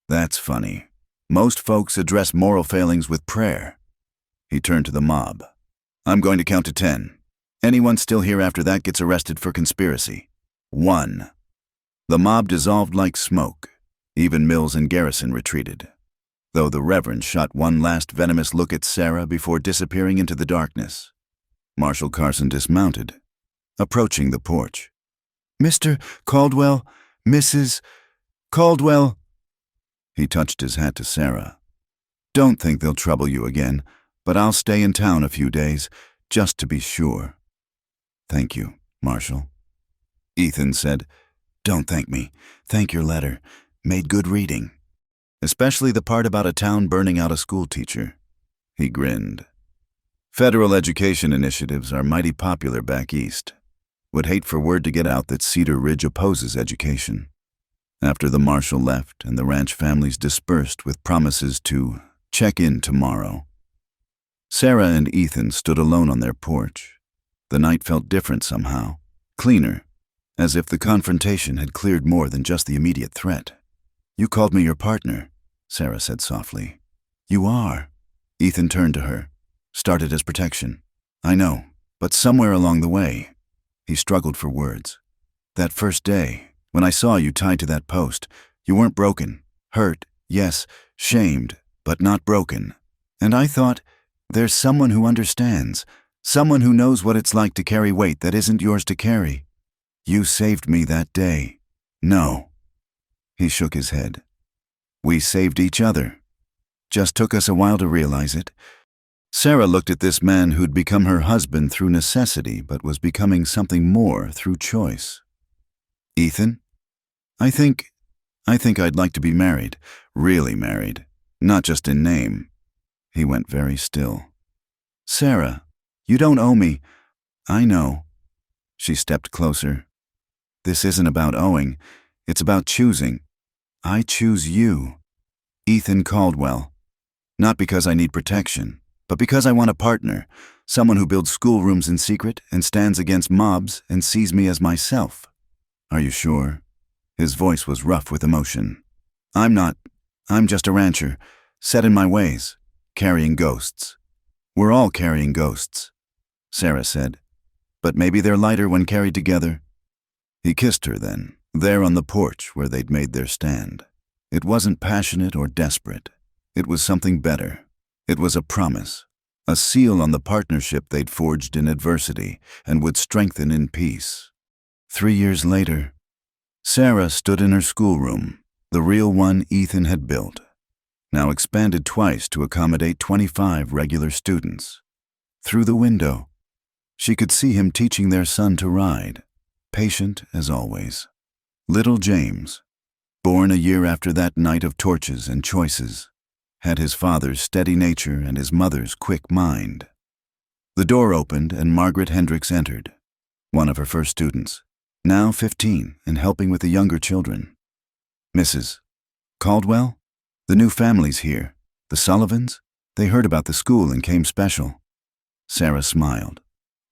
"That's funny. Most folks address moral failings with prayer." He turned to the mob. "I'm going to count to 10. Anyone still here after that gets arrested for conspiracy. 1. The mob dissolved like smoke. Even Mills and Garrison retreated, though the Reverend shot one last venomous look at Sarah before disappearing into the darkness. Marshal Carson dismounted, approaching the porch. "Mr. Caldwell, Mrs. Caldwell." He touched his hat to Sarah. "Don't think they'll trouble you again, but I'll stay in town a few days. just to be sure. "Thank you, Marshall." Ethan said, "Don't thank me. Thank your letter. Made good reading. Especially the part about a town burning out a school teacher." He grinned. "Federal education initiatives are mighty popular back east. Would hate for word to get out that Cedar Ridge opposes education." After the marshal left and the ranch families dispersed with promises to check in tomorrow, Sarah and Ethan stood alone on their porch. The night felt different somehow, cleaner, as if the confrontation had cleared more than just the immediate threat. "You called me your partner," Sarah said softly. "You are." Ethan turned to her. "Started as protection. I know, but somewhere along the way," he struggled for words. "That first day, when I saw you tied to that post, you weren't broken. Hurt, yes, shamed, but not broken. And I thought, there's someone who understands, someone who knows what it's like to carry weight that isn't yours to carry. You saved me that day." "No." He shook his head. "We saved each other. Just took us a while to realize it." Sarah looked at this man who'd become her husband through necessity but was becoming something more through choice. "Ethan? I think I'd like to be married, really married, not just in name." He went very still. "Sarah, you don't owe me." "I know." She stepped closer. "This isn't about owing, it's about choosing. I choose you, Ethan Caldwell. Not because I need protection, but because I want a partner, someone who builds schoolrooms in secret and stands against mobs and sees me as myself." "Are you sure?" His voice was rough with emotion. I'm just a rancher, set in my ways, carrying ghosts." "We're all carrying ghosts," Sarah said. "But maybe they're lighter when carried together." He kissed her then, there on the porch where they'd made their stand. It wasn't passionate or desperate. It was something better. It was a promise, a seal on the partnership they'd forged in adversity and would strengthen in peace. 3 years later, Sarah stood in her schoolroom, the real one Ethan had built, now expanded twice to accommodate 25 regular students. Through the window, she could see him teaching their son to ride, patient as always. Little James, born a year after that night of torches and choices, had his father's steady nature and his mother's quick mind. The door opened and Margaret Hendricks entered, one of her first students, now 15 and helping with the younger children. "Mrs. Caldwell? The new family's here. The Sullivans? They heard about the school and came special." Sarah smiled.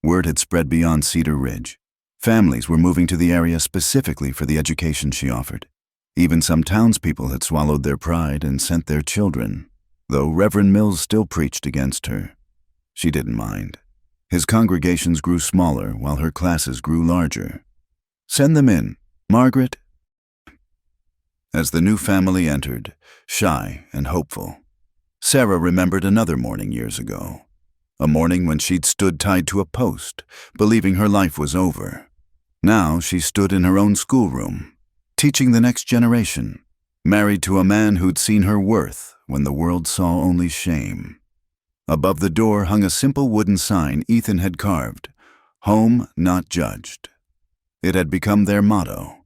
Word had spread beyond Cedar Ridge. Families were moving to the area specifically for the education she offered. Even some townspeople had swallowed their pride and sent their children, though Reverend Mills still preached against her. She didn't mind. His congregations grew smaller while her classes grew larger. "Send them in, Margaret." As the new family entered, shy and hopeful, Sarah remembered another morning years ago. A morning when she'd stood tied to a post, believing her life was over. Now she stood in her own schoolroom, teaching the next generation, married to a man who'd seen her worth when the world saw only shame. Above the door hung a simple wooden sign Ethan had carved, "Home Not Judged." It had become their motto,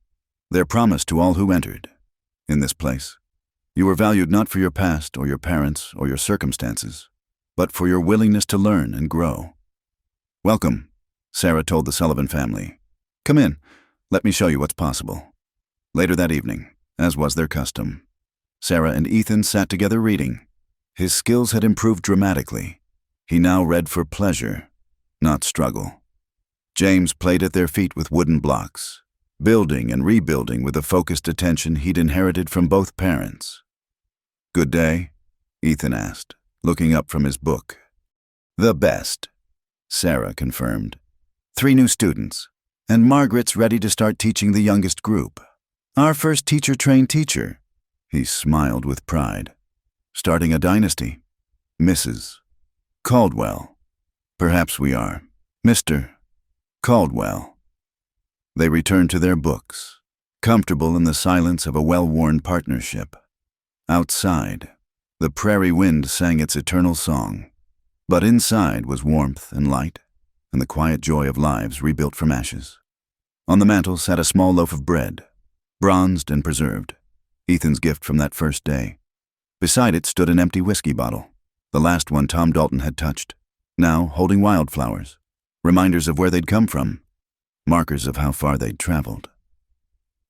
their promise to all who entered. In this place, you were valued not for your past or your parents or your circumstances, but for your willingness to learn and grow. "Welcome," Sarah told the Sullivan family. "Come in, let me show you what's possible." Later that evening, as was their custom, Sarah and Ethan sat together reading. His skills had improved dramatically. He now read for pleasure, not struggle. James played at their feet with wooden blocks, building and rebuilding with the focused attention he'd inherited from both parents. "Good day?" Ethan asked, looking up from his book. "The best," Sarah confirmed. 3 new students, and Margaret's ready to start teaching the youngest group. "Our first teacher-trained teacher." He smiled with pride. "Starting a dynasty. Mrs. Caldwell. Perhaps we are. Mr. Caldwell." They returned to their books, comfortable in the silence of a well-worn partnership. Outside, the prairie wind sang its eternal song. But inside was warmth and light, and the quiet joy of lives rebuilt from ashes. On the mantel sat a small loaf of bread, bronzed and preserved, Ethan's gift from that first day. Beside it stood an empty whiskey bottle, the last one Tom Dalton had touched, now holding wildflowers, reminders of where they'd come from, markers of how far they'd traveled.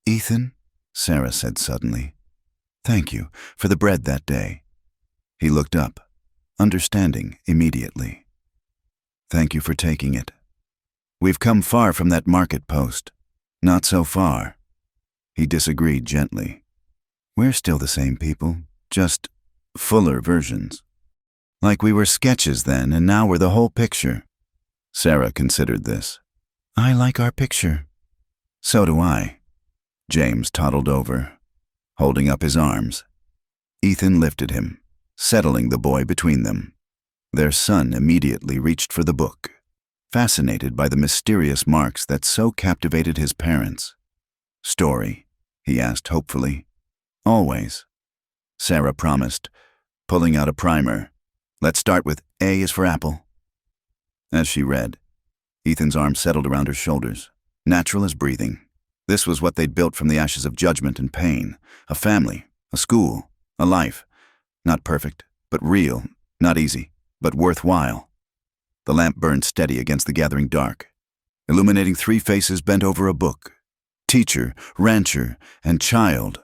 "Ethan," Sarah said suddenly, "thank you for the bread that day." He looked up, understanding immediately. "Thank you for taking it. We've come far from that market post. Not so far." He disagreed gently. "We're still the same people, just fuller versions. Like we were sketches then, and now we're the whole picture." Sarah considered this. "I like our picture." "So do I." James toddled over, holding up his arms. Ethan lifted him, settling the boy between them. Their son immediately reached for the book, fascinated by the mysterious marks that so captivated his parents. "Story?" he asked hopefully. "Always," Sarah promised, pulling out a primer. "Let's start with A is for apple." As she read, Ethan's arms settled around her shoulders, natural as breathing. This was what they'd built from the ashes of judgment and pain. A family, a school, a life. Not perfect, but real. Not easy, but worthwhile. The lamp burned steady against the gathering dark, illuminating three faces bent over a book. Teacher, rancher, and child,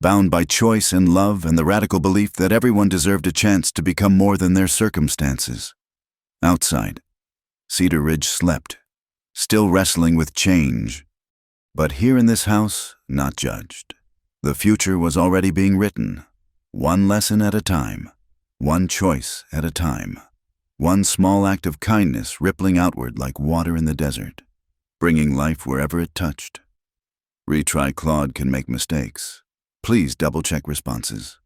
bound by choice and love and the radical belief that everyone deserved a chance to become more than their circumstances. Outside, Cedar Ridge slept, still wrestling with change. But here in this house, not judged. The future was already being written, one lesson at a time, one choice at a time, one small act of kindness rippling outward like water in the desert, bringing life wherever it touched. Retry Claude can make mistakes. Please double-check responses.